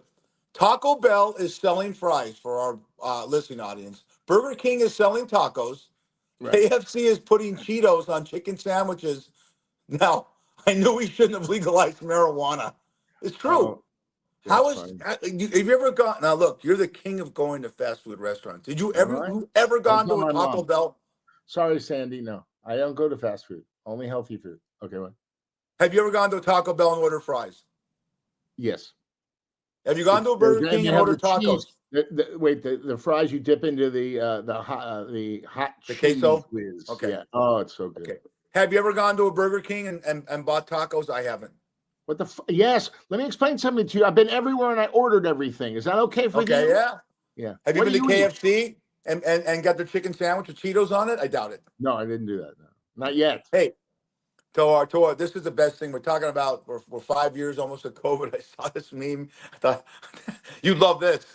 Taco Bell is selling fries for our listening audience. Burger King is selling tacos. Right. KFC is putting Cheetos on chicken sandwiches. Now, I knew we shouldn't have legalized marijuana. It's true. Oh, that's funny. Have you ever gone? Now, look, you're the king of going to fast food restaurants. Am I? You ever Don't gone tell to a my Taco mom. Bell? Sorry, Sandy. No, I don't go to fast food. Only healthy food. Okay, what? Have you ever gone to a Taco Bell and ordered fries? Yes. Have you gone to a Burger And King you and have the ordered cheese. tacos? The fries you dip into the hot The cheese queso? whiz. Okay. Yeah. Oh, it's so good. Okay. Have you ever gone to a Burger King and bought tacos? I haven't. What the? Yes. Let me explain something to you. I've been everywhere and I ordered everything. Is that okay with Okay, you? yeah. Yeah. Have you What been do to you eat? KFC and got their chicken sandwich with Cheetos on it? I doubt it. No, I didn't do that. No. Not yet. Hey, this is the best thing we're talking about. We're 5 years almost of COVID. I saw this meme. I thought you'd love this.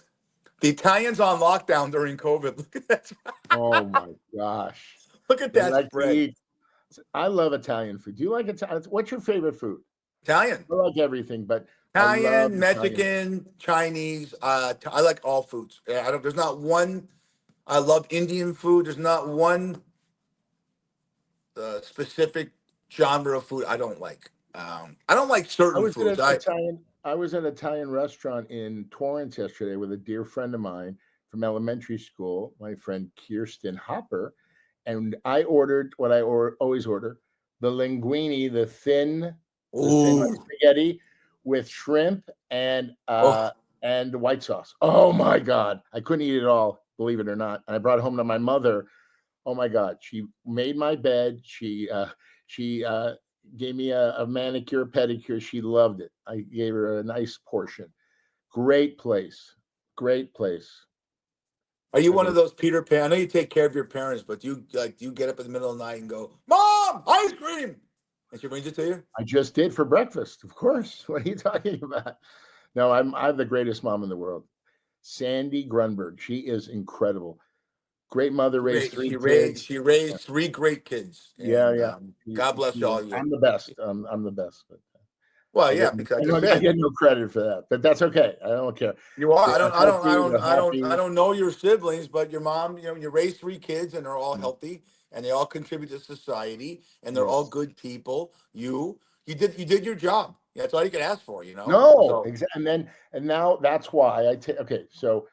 The Italians on lockdown during COVID. Look at that. Oh my gosh. Look at They that like to spread. eat. I love Italian food. Do you like Italian? What's your favorite food? Italian. I like everything, but I love Italian, Italian. Mexican, Chinese. I like all foods. Yeah, there's not one. I love Indian food. There's not one specific genre of food I don't like. I don't like I certain was at foods. an Italian. I was at an Italian restaurant in Torrance yesterday with a dear friend of mine from elementary school, my friend Kirsten Hopper, and I ordered what I always order: the linguine, the thin Ooh, spaghetti with shrimp and oh, white sauce. Oh my God, I couldn't eat it all, believe it or not. And I brought it home to my mother. Oh my God, she made my bed. She gave me a manicure, pedicure. She loved it. I gave her a nice portion. Great place. Great place. are you I one of go, those Peter Pan? I know you take care of your parents, but you get up in the middle of the night and go, "Mom, ice cream," and she brings it to you. I just did for breakfast, of course. What are you talking about? No, I'm the greatest mom in the world. Sandy Grunberg. She is incredible. Great mother, raised three kids. She raised three great kids, Yeah, and yeah. God bless all of you. I'm the best. I'm the best. But Well, I yeah, get, because I I, just don't, I said get no credit for that, but that's okay. I don't care. you are. They're healthy. They're I happy. don't know your siblings, but your mom, you raised 3 kids and they're all healthy and they all contribute to society and they're all Yes. good people. You did your job. That's all you can ask for, No, So exactly. And now that's why I take. Okay, so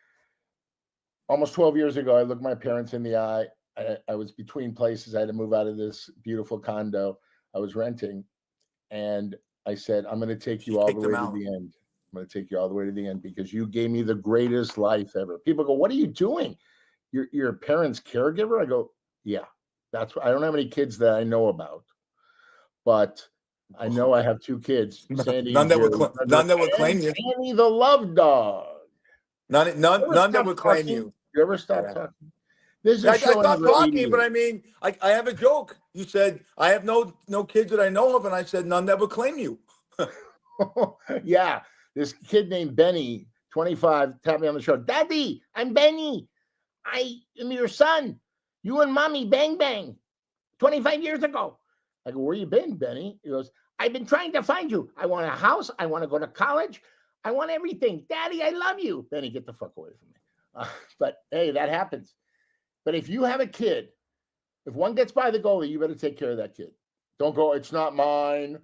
almost 12 years ago, I looked my parents in the eye. I was between places. I had to move out of this beautiful condo I was renting, and I said, I'm going to take you you all the kicked them way to out. the end. I'm going to take you all the way to the end because you gave me the greatest life ever. People go, what are you doing? You're a parent's caregiver? I go, yeah. That's I don't have any kids that I know about, but I know I have 2 kids, Sandy and Jerry, None that would and claim you. Annie the love dog. You ever None that stop would claim talking? you. You ever stop Yeah. talking? This is I show stopped number talking, but 88. I mean, I have a joke. You said I have no kids that I know of, and I said none that would claim you. Yeah, this kid named Benny, 25, tapped me on the shoulder. Daddy, I'm Benny. I am your son. You and mommy bang bang 25 years ago. I go, where you been, Benny? He goes, I've been trying to find you. I want a house. I want to go to college. I want everything. Daddy, I love you. Benny, get the fuck away from me. But hey, that happens. But if you have a kid, if one gets by the goalie, you better take care of that kid. Don't go, it's not mine.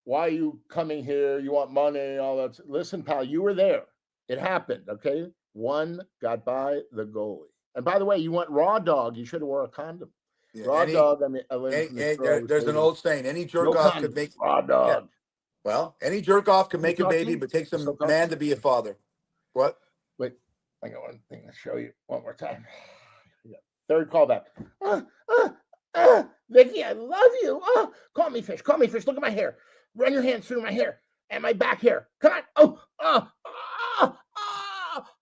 Why are you coming here? You want money, all that. Listen, pal, you were there. It happened, okay? One got by the goalie. And by the way, you want raw dog, you should have wore a condom. Yeah, Raw dog, I learned from this girl. there's an old saying: any jerk No off could condom, make. raw Yeah, dog. well, any jerk off can You make a talk to baby, me? but takes You a still talk to man me? to be a father. What? Wait, I got one thing to show you one more time. Third callback. Vicky, I love you. Call me fish. Call me fish. Look at my hair. Run your hands through my hair and my back hair. Come on.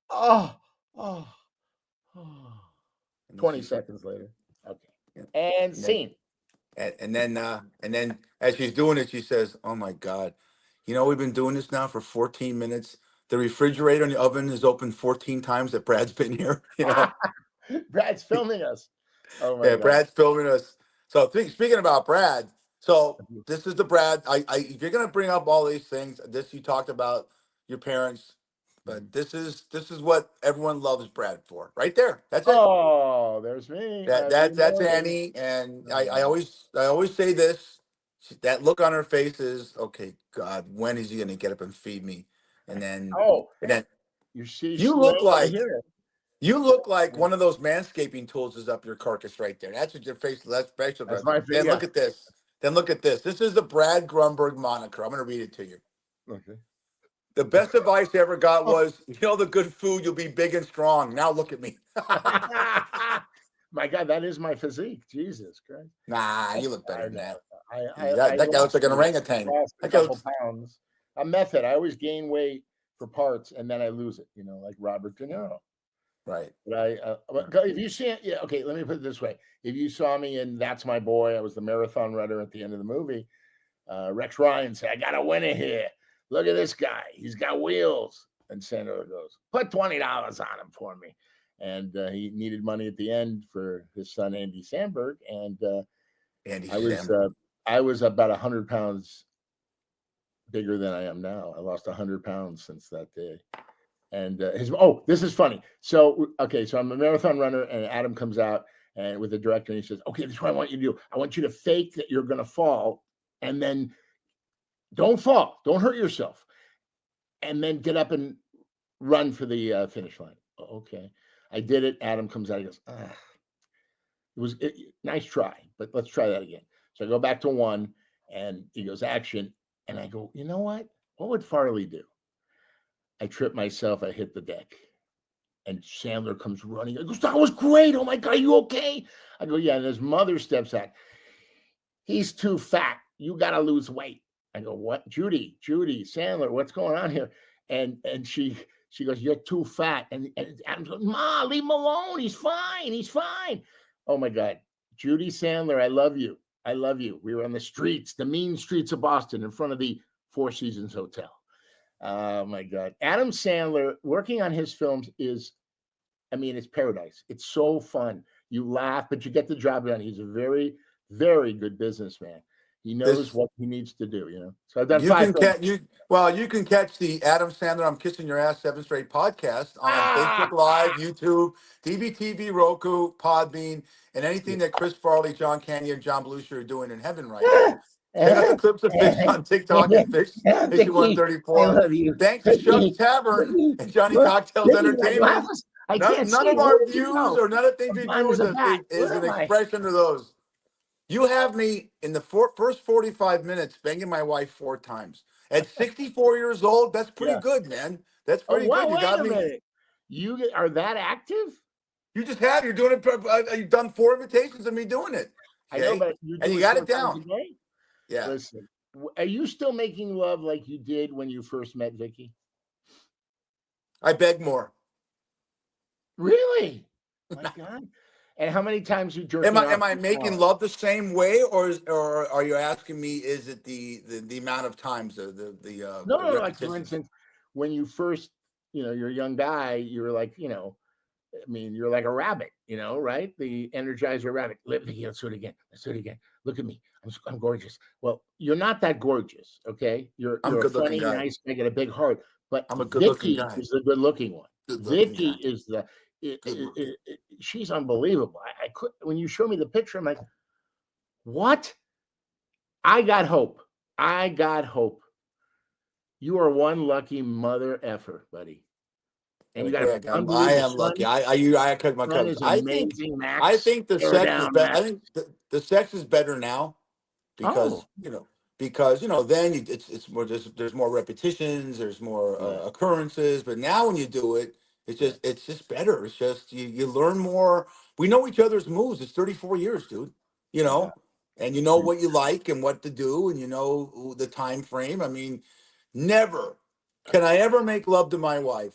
Oh, oh, oh. 20 seconds later. Okay. Yeah. And And then, scene. and then as she's doing it, she says, "Oh my God, we've been doing this now for 14 minutes. The refrigerator and the oven is open 14 times that Brad's been here. Brad's filming us. Oh my Yeah, God. Brad's filming us. So speaking about Brad, so this is the Brad. If you're gonna bring up all these things, this you talked about your parents, but this is what everyone loves Brad for, right there. That's it. Oh, there's me every That's morning. Annie, and I always say this. That look on her face is okay. God, when is he gonna get up and feed me? And then, Oh, and then you see, you laying look right like here. you look like one of those manscaping tools is up your carcass right there. That's what your facial That's does. my Then yeah. look at this. Then look at this. This is the Brad Grunberg moniker. I'm going to read it to you. Okay. The best advice I ever got was, the good food, you'll be big and strong. Now look at me. My God, that is my physique. Jesus Christ. Nah, you look better I than know. that. I That guy looks like an lost orangutan. a That guy couple looks, pounds. A method. I always gain weight for parts and then I lose it, like Robert De Niro. right. But if you see it, yeah, okay, let me put it this way. If you saw me in That's My Boy, I was the marathon runner at the end of the movie. Rex Ryan said, I got a winner here. Look at this guy. He's got wheels. And Sandra goes, put $20 on him for me. And he needed money at the end for his son, Andy Samberg. And Andy I was Samberg. I was about 100 pounds bigger than I am now. I lost 100 pounds since that day. And this is funny. So, okay, so I'm a marathon runner, and Adam comes out and with the director, and he says, okay, this is what I want you to do. I want you to fake that you're going to fall, and then don't fall. Don't hurt yourself. And then get up and run for the finish line. Okay. I did it. Adam comes out. He goes, nice try, but let's try that again. So I go back to 1, and he goes, action. And I go, you know what? What would Farley do? I trip myself. I hit the deck. And Sandler comes running. He goes, that was great. Oh, my God, are you okay? I go, yeah. And his mother steps out. He's too fat. You got to lose weight. I go, what? Judy, Sandler, what's going on here? And she goes, you're too fat. And Adam's going, Ma, leave him alone. He's fine. Oh, my God. Judy Sandler, I love you. We were on the streets, the mean streets of Boston in front of the Four Seasons Hotel. Oh, my God. Adam Sandler, working on his films it's paradise. It's so fun. You laugh, but you get the job done. He's a very, very good businessman. He knows This what he needs to do, So I've done you 5 can films. catch you can catch the Adam Sandler I'm Kissing Your Ass 7 Straight podcast on Facebook Live, YouTube, DBTV, Roku, Podbean, and anything that Chris Farley, John Candy, and John Belushi are doing in heaven right now. Check out the clips of Fish on TikTok and Fish Issue Vicky, I 134. love you. Thanks to Shuck's Vicky, Tavern Vicky, and Johnny look, Cocktails Vicky, my Entertainment. glasses. I can't None see of it. our Where did you views go? or none of the things we do Behind the back. is Where an am I? expression of those. You have me in the first 45 minutes banging my wife 4 times. At 64 years old, that's pretty Yeah. good, man. That's Oh, pretty wow, good. You wait got a me. minute. You are that active? You just have. You're doing it. You've done 4 invitations of me doing it. I know, Okay? but you And do you it got 4 it times a down. day? Yeah. Listen, are you still making love like you did when you first met Vicky? I beg more. Really? My God. And how many times you jerking off? Am I making love the same way, or are you asking me? Is it the amount of times No, the like for repetitions? instance, when you first, you're a young guy, you're like, I mean, you're like a rabbit, right? The Energizer rabbit. Let's do it again. Let's do it again. Look at me. I'm gorgeous. Well, you're not that gorgeous, okay? You're I'm a a good looking funny, guy. nice guy, got a big heart. But I'm a good looking Vicky guy. is the good looking one. Good looking Vicky guy. is she's unbelievable. I could, when you show me the picture, I'm like, what? I got hope. I got hope. You are one lucky mother effer, buddy. And you got Greg, I unbelievable am son. lucky. I cut my Son cubs. is amazing, Max. I think the Tear sex is down, better. I Max. think the sex is better now because then it's more there's more repetitions, there's more occurrences. But now when you do it, it's just better. It's just you learn more. We know each other's moves. It's 34 years, dude. And you know what you like and what to do, and you know the time frame. I mean, never can I ever make love to my wife.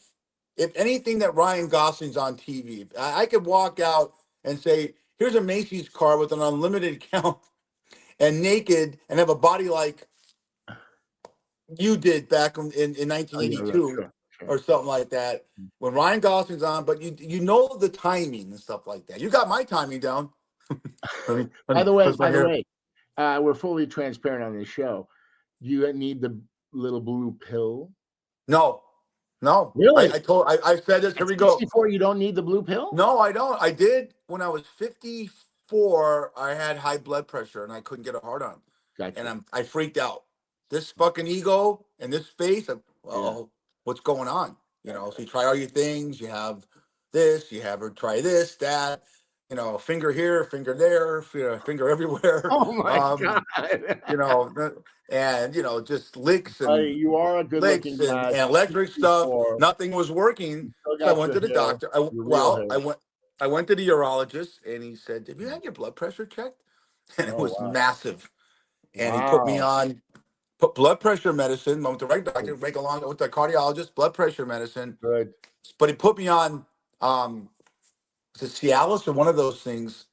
If anything that Ryan Gosling's on TV, I could walk out and say, here's a Macy's car with an unlimited account and naked and have a body like you did back in 1982 or something like that when Ryan Gosling's on, but you know the timing and stuff like that. You got my timing down. By the way, we're fully transparent on this show. Do you need the little blue pill? No. Really? I said this. Here we go. 64, you don't need the blue pill? No, I don't. I did when I was 54. I had high blood pressure and I couldn't get a hard on. Gotcha. And I freaked out. This fucking ego and this face. What's going on? So you try all your things. You have this. You have her try this, that. Finger here, finger there, finger everywhere. Oh my God. And just licks and you are a good licks looking and guy. electric stuff. Nothing was working. So I went to the doctor. I went to the urologist and he said, "Have you had your blood pressure checked?" And it was massive. And he put me on blood pressure medicine. I went to the right doctor, break along. I went to a cardiologist, blood pressure medicine. Good. But he put me on is it Cialis or one of those things.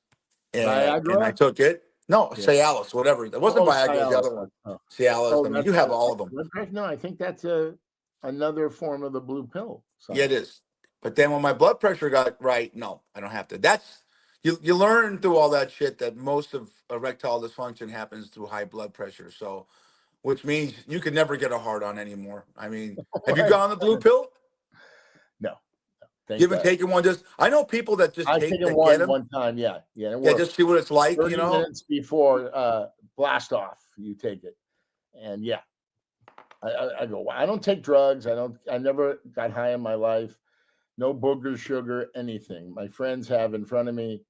And I took it. No, Cialis, whatever. It wasn't Viagra, the other one. Cialis. I mean, you have all of them. No, I think that's another form of the blue pill. Yeah, it is. But then when my blood pressure got right, no, I don't have to. That's you learn through all that shit that most of erectile dysfunction happens through high blood pressure. So, which means you could never get a hard on anymore. I mean, have you gone the blue pill? No. You haven't taken one? I know people that just I've taken one time. Yeah. Just see what it's like. 30 minutes before blast off, you take it, and I go. I don't take drugs. I never got high in my life. No boogers, sugar, anything. My friends have in front of me.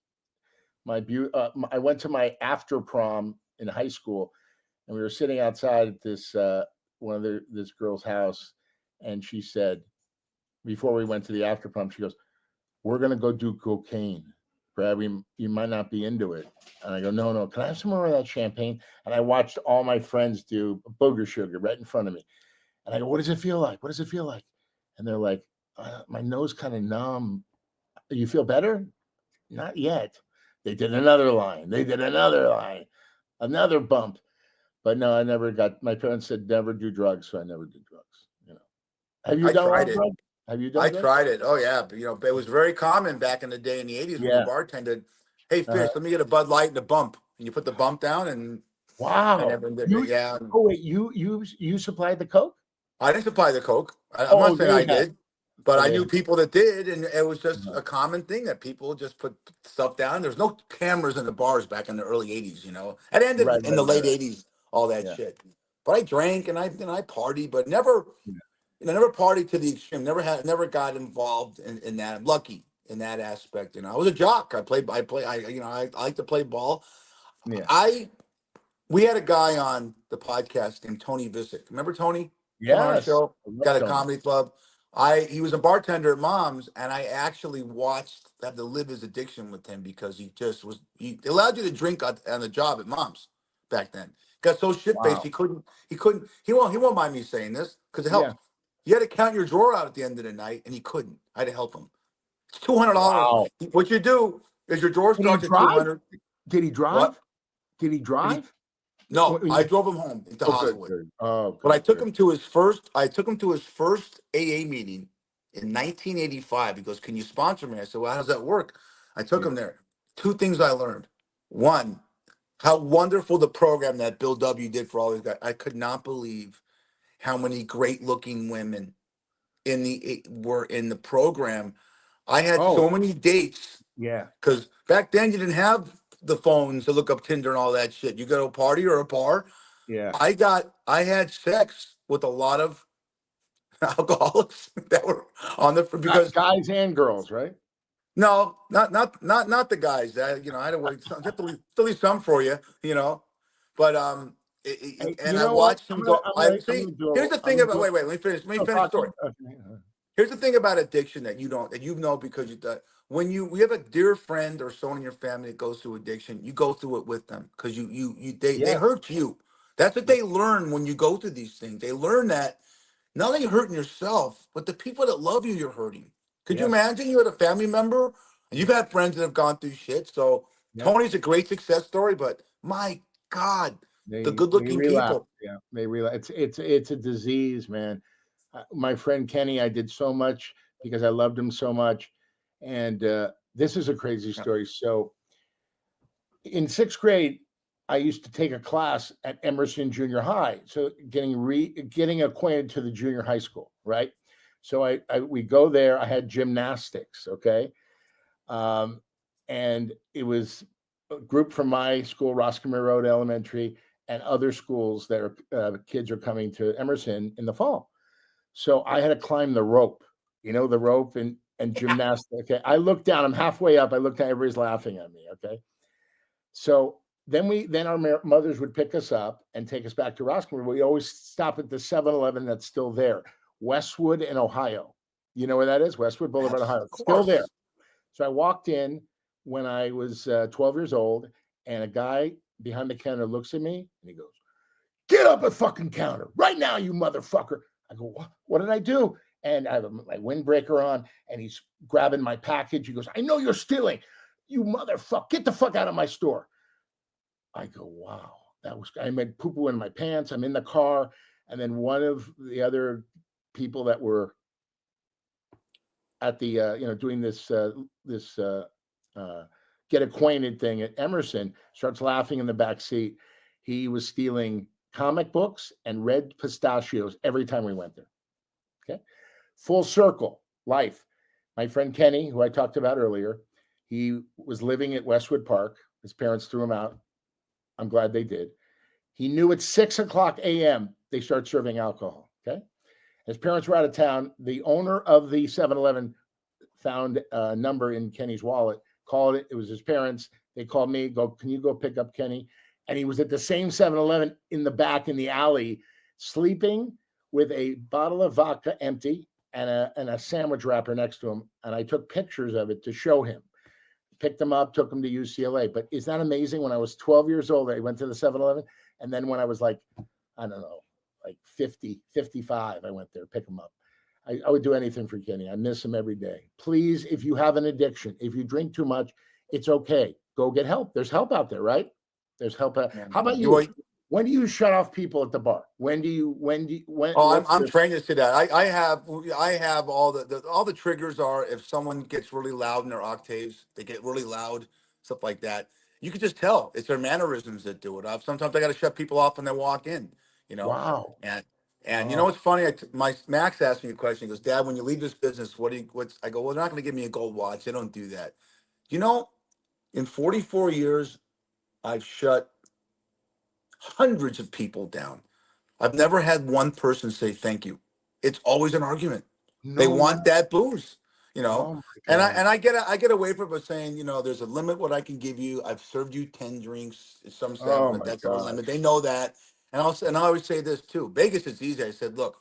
I went to my after prom in high school, and we were sitting outside at this this girl's house, and she said, before we went to the after prom, she goes, "We're gonna go do cocaine, Brad. You might not be into it." And I go, "No. Can I have some more of that champagne?" And I watched all my friends do booger sugar right in front of me, and I go, "What does it feel like? What does it feel like?" And they're like, "My nose kind of numb. You feel better?" Not yet. They did another line. Another bump. But no, I never got. My parents said never do drugs, so I never did drugs. Have you done tried it? drugs? Have you done? I tried it. Oh yeah, but, it was very common back in the day in the 80s when you bartended. Hey, Fish, let me get a Bud Light and a bump. And you put the bump down, and I Wow. never did it. You Yeah. oh wait, you supplied the Coke? I didn't supply the Coke. I'm not Oh, saying they I had. did, but Oh, I they knew had. people that did, and it was just Uh-huh. a common thing that people just put stuff down. There's no cameras in the bars back in the early '80s, you know. It ended Right, in right, the right, late right. '80s, all that Yeah. shit. But I drank and I partied, but never, Yeah. never partied to the extreme. Never got involved in that. I'm lucky in that aspect. You know, I was a jock. I like to play ball. Yeah. I We had a guy on the podcast named Tony Visick. Remember Tony? Came on our Yes. show, I love got a Tony. comedy club. He was a bartender at Mom's, and I actually watched had to live his addiction with him because he allowed you to drink on the job at Mom's back then. Got so shit faced Wow. he won't mind me saying this because it Yeah. helps. You had to count your drawer out at the end of the night, and he couldn't. I had to help him. It's $200. Wow. What you do is your drawer Did he starts at drive? 200. Did he What? drive? Did he Did he? drive? No, When I you- drove him home into Oh, good, Hollywood. good. Oh, But good, good. I took him to his first AA meeting in 1985. He goes, "Can you sponsor me?" I said, "Well, how does that work?" I took Yeah. him there. Two things I learned. One, how wonderful the program that Bill W. did for all these guys. I could not believe how many great looking women were in the program. I had Oh, so many dates yeah. because back then you didn't have the phones to look up Tinder and all that shit. You go to a party or a bar. Yeah. I had sex with a lot of alcoholics that were on the because Guys and girls, right? no, not the guys that I had to wait some, have to leave some for you, but Hey, and you I know what? watched him go. I I'm see. gonna do Here's the I'm thing gonna about do wait, let me finish. Let me no finish the talk to story. me. Okay. Here's the thing about addiction that you know because when we have a dear friend or someone in your family that goes through addiction, you go through it with them because they Yes. hurt you. That's what Yeah. they learn when you go through these things. They learn that not only you're hurting yourself, but the people that love you, you're hurting. Could you Yes. imagine you had a family member and you've had friends that have gone through shit? So Yeah. Tony's a great success story, but my God, the They good looking relapse. people. Yeah. They relapse. It's a disease, man. My friend Kenny, I did so much because I loved him so much, and this is a crazy Yeah. story. So in sixth grade, I used to take a class at Emerson Junior High. So getting acquainted to the junior high school, right? So we go there. I had gymnastics, okay, um, and it was a group from my school, Roscommon Road Elementary, and other schools that kids are coming to Emerson in the fall. So I had to climb the rope, the rope and gymnastics. Okay, I looked down. I'm halfway up. I looked down. Everybody's laughing at me. Okay, so then our mothers would pick us up and take us back to Roscommon. We always stop at the 7-Eleven that's still there, Westwood and Ohio. You know where that is? Westwood Boulevard, Yes, Ohio. of It's still there. course. So I walked in when I was 12 years old, and a guy behind the counter looks at me and he goes, "Get up a fucking counter right now, you motherfucker." I go, "What did I do?" And I have my windbreaker on, and he's grabbing my package. He goes, "I know you're stealing, you motherfucker. Get the fuck out of my store." I go, "Wow, I made poo poo in my pants. I'm in the car." And then one of the other people that were at the, doing this get acquainted thing at Emerson starts laughing in the back seat. He was stealing comic books and red pistachios every time we went there. Okay. Full circle life. My friend Kenny, who I talked about earlier, he was living at Westwood Park. His parents threw him out. I'm glad they did. He knew at 6:00 a.m. they start serving alcohol. Okay. His parents were out of town. The owner of the 7-Eleven found a number in Kenny's wallet, called it. It was his parents. They called me, go, "Can you go pick up Kenny?" And he was at the same 7-Eleven in the back in the alley, sleeping with a bottle of vodka empty and a sandwich wrapper next to him. And I took pictures of it to show him. Picked him up, took him to UCLA. But is that amazing? When I was 12 years old, I went to the 7-Eleven. And then when I was like, I don't know, like 50, 55, I went there, pick him up. I would do anything for Kenny. I miss him every day. Please, if you have an addiction, if you drink too much, it's okay. Go get help. There's help out there, right? There's help out. Yeah. How about You you? When do you shut off people at the bar? When Oh, what's I'm your trained to that. I have all the triggers are if someone gets really loud in their octaves, they get really loud, stuff like that. you could just tell it's their mannerisms that do it. Sometimes I got to shut people off when they walk in, you know. Wow. And you know what's funny? My Max asked me a question. He goes, "Dad, when you leave this business, what's?" I go, "Well, they're not going to give me a gold watch. They don't do that." You know, in 44 years, I've shut hundreds of people down. I've never had one person say thank you. It's always an argument. They No way. want that booze, you know. Oh my And I God. and I get away from it by saying, you know, there's a limit what I can give you. I've served you 10 drinks, some seven, Oh but my that's our limit. gosh. They know that. And I always say this too. Vegas is easy. I said, look,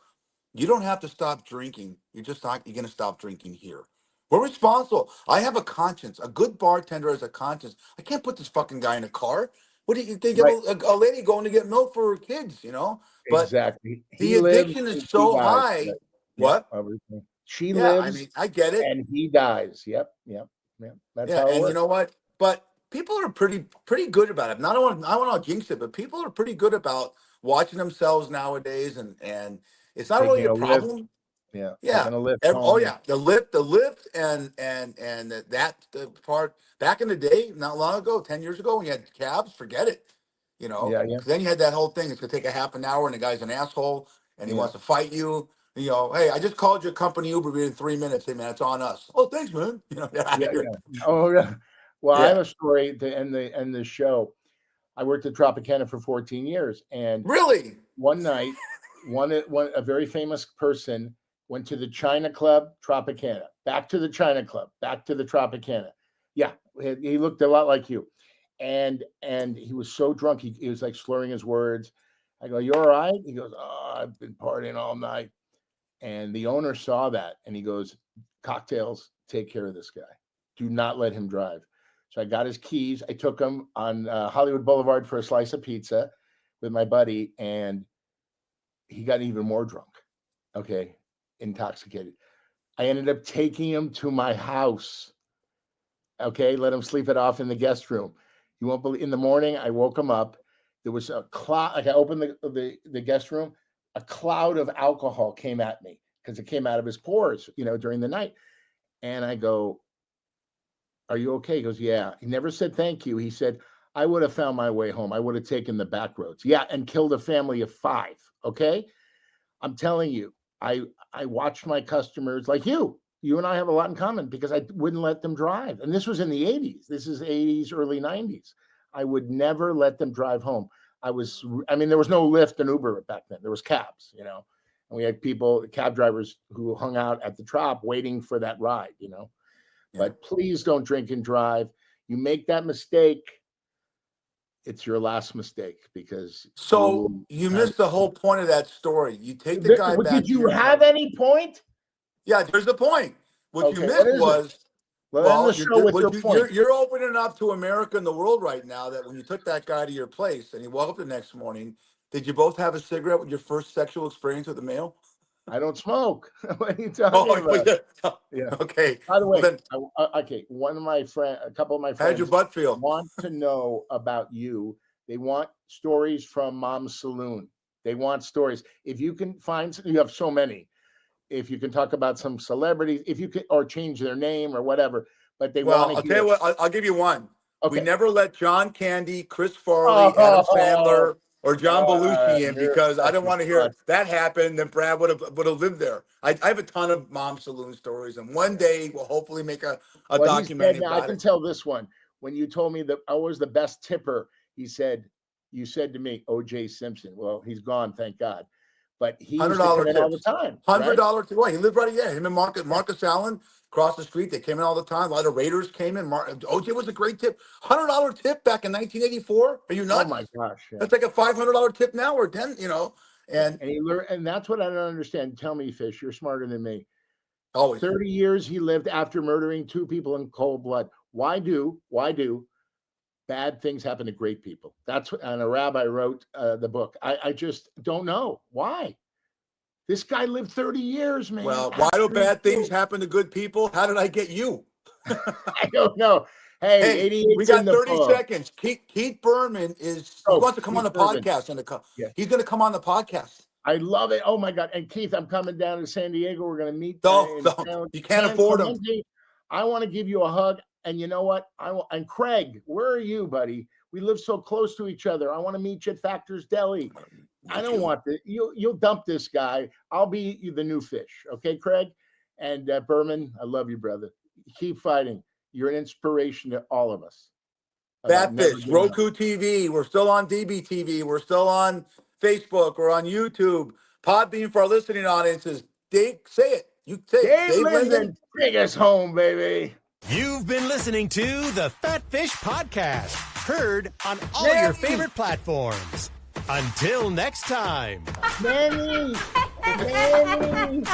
you don't have to stop drinking. You're gonna stop drinking here. We're responsible. I have a conscience. A good bartender has a conscience. I can't put this fucking guy in a car. What do you they get Right. a lady going to get milk for her kids, you know? But Exactly. the He lives addiction is and she so dies. high. Right. Yep. What? Everything. She Yeah, I lives mean, I get it. and he dies. Yep. Yep. Yep. That's Yeah, how it and you works. know what? But people are pretty good about it. Not I don't want to jinx it, but people are pretty good about watching themselves nowadays, and it's not really Taking a a lift. problem. Yeah. Yeah. Taking a lift Oh home. yeah, the lift, and that the part back in the day, not long ago, 10 years ago, when you had cabs, forget it. You know, Yeah. Yeah. 'cause then you had that whole thing. It's gonna take a half an hour, and the guy's an asshole, and he Yeah. wants to fight you. You know, hey, I just called your company Uber in 3 minutes. Hey man, it's on us. Oh, thanks, man. You know, get out Yeah. of here. Yeah. Oh yeah. Well, I have Yeah. a story to end the show. I worked at Tropicana for 14 years, and Really? one night, one a very famous person went to the China Club, Tropicana, back to the China Club, back to the Tropicana. Yeah, he looked a lot like you, and he was so drunk he was like slurring his words. I go, "You all right?" He goes, "Oh, I've been partying all night." And the owner saw that, and he goes, "Cocktails, take care of this guy. Do not let him drive." So I got his keys. I took him on Hollywood Boulevard for a slice of pizza with my buddy, and he got even more drunk. Okay, intoxicated. I ended up taking him to my house. Okay, let him sleep it off in the guest room. You won't believe. In the morning, I woke him up. There was a cloud. Like I opened the guest room, a cloud of alcohol came at me because it came out of his pores, during the night. And I go, "Are you okay?" He goes, "Yeah." He never said thank you. He said, "I would have found my way home. I would have taken the back roads." Yeah, and killed a family of 5. Okay, I'm telling you, I watched my customers like you. You and I have a lot in common because I wouldn't let them drive. And this was in the 80s. This is 80s, early 90s. I would never let them drive home. I mean, there was no Lyft and Uber back then. There was cabs. And we had cab drivers who hung out at the Trop waiting for that ride. Yeah. But please don't drink and drive. You make that mistake, it's your last mistake because So you you have. missed the whole point of that story. You take the guy Did back to you your have place. any point? Yeah, there's the point. What you Okay, what missed is it? was, Well, end the well, show with what your point. you're opening up to America and the world right now that when you took that guy to your place and he woke up the next morning, did you both have a cigarette with your first sexual experience with a male? I don't smoke. What are you talking Oh, about? yeah. Yeah. Okay. By the Well way, then, okay, a couple of my how'd your friends butt feel? want to know about you. They want stories from Mom's Saloon. They want stories. If you can find, you have so many. If you can talk about some celebrities, if you can, or change their name or whatever, but they want Well, to I'll tell you hear. what. I'll give you one. We Okay. never let John Candy, Chris Farley, Adam Oh, Sandler, or John Belushi in you're because I such don't a want to hear fuck. that happen. Then Brad would have lived there. I have a ton of mom saloon stories, and one day we'll hopefully make a Well, he said, documentary now I about can it. tell this one. When you told me that I was the best tipper, he said, you said to me, OJ Simpson. Well, he's gone, thank God. But he hundred used to dollar come in all the tips. time, right? $100 to what? He lived right here. Him and Yeah. Marcus Allen across the street. They came in all the time. A lot of Raiders came in. OJ was a great tip. $100 tip back in 1984. Are you Oh my nuts? gosh. Yeah. That's like a $500 tip now or 10. Yeah. And And he learned, and that's what I don't understand. Tell me, Fish, you're smarter than me. always. 30 years he lived after murdering 2 people in cold blood. Why do bad things happen to great people? That's what, and a rabbi wrote the book. I just don't know why. This guy lived 30 years, man. Well, why do After he bad things killed. happen to good people? How did I get you? I don't know. Hey, Hey, we 88's in got the 30 book. seconds. Keith Berman he Oh, wants to come on Keith the Urban. podcast. Yeah. He's going to come on the podcast. I love it. Oh my God. And Keith, I'm coming down to San Diego. We're going to meet No, in no, you can't San afford him. Clemente. I want to give you a hug. And you know what? And Craig, where are you, buddy? We live so close to each other. I want to meet you at Factor's Deli. I don't want this. You'll dump this guy. I'll be the new fish. Okay, Craig? And Berman, I love you, brother. Keep fighting. You're an inspiration to all of us. Fat Fish, Roku TV. We're still on DB TV. We're still on Facebook. We're on YouTube. Podbean for our listening audiences. Dave, say it. You say it. Dave Linden, take us home, baby. You've been listening to the Fat Fish Podcast, heard on all your favorite platforms. Until next time. Manny! Manny!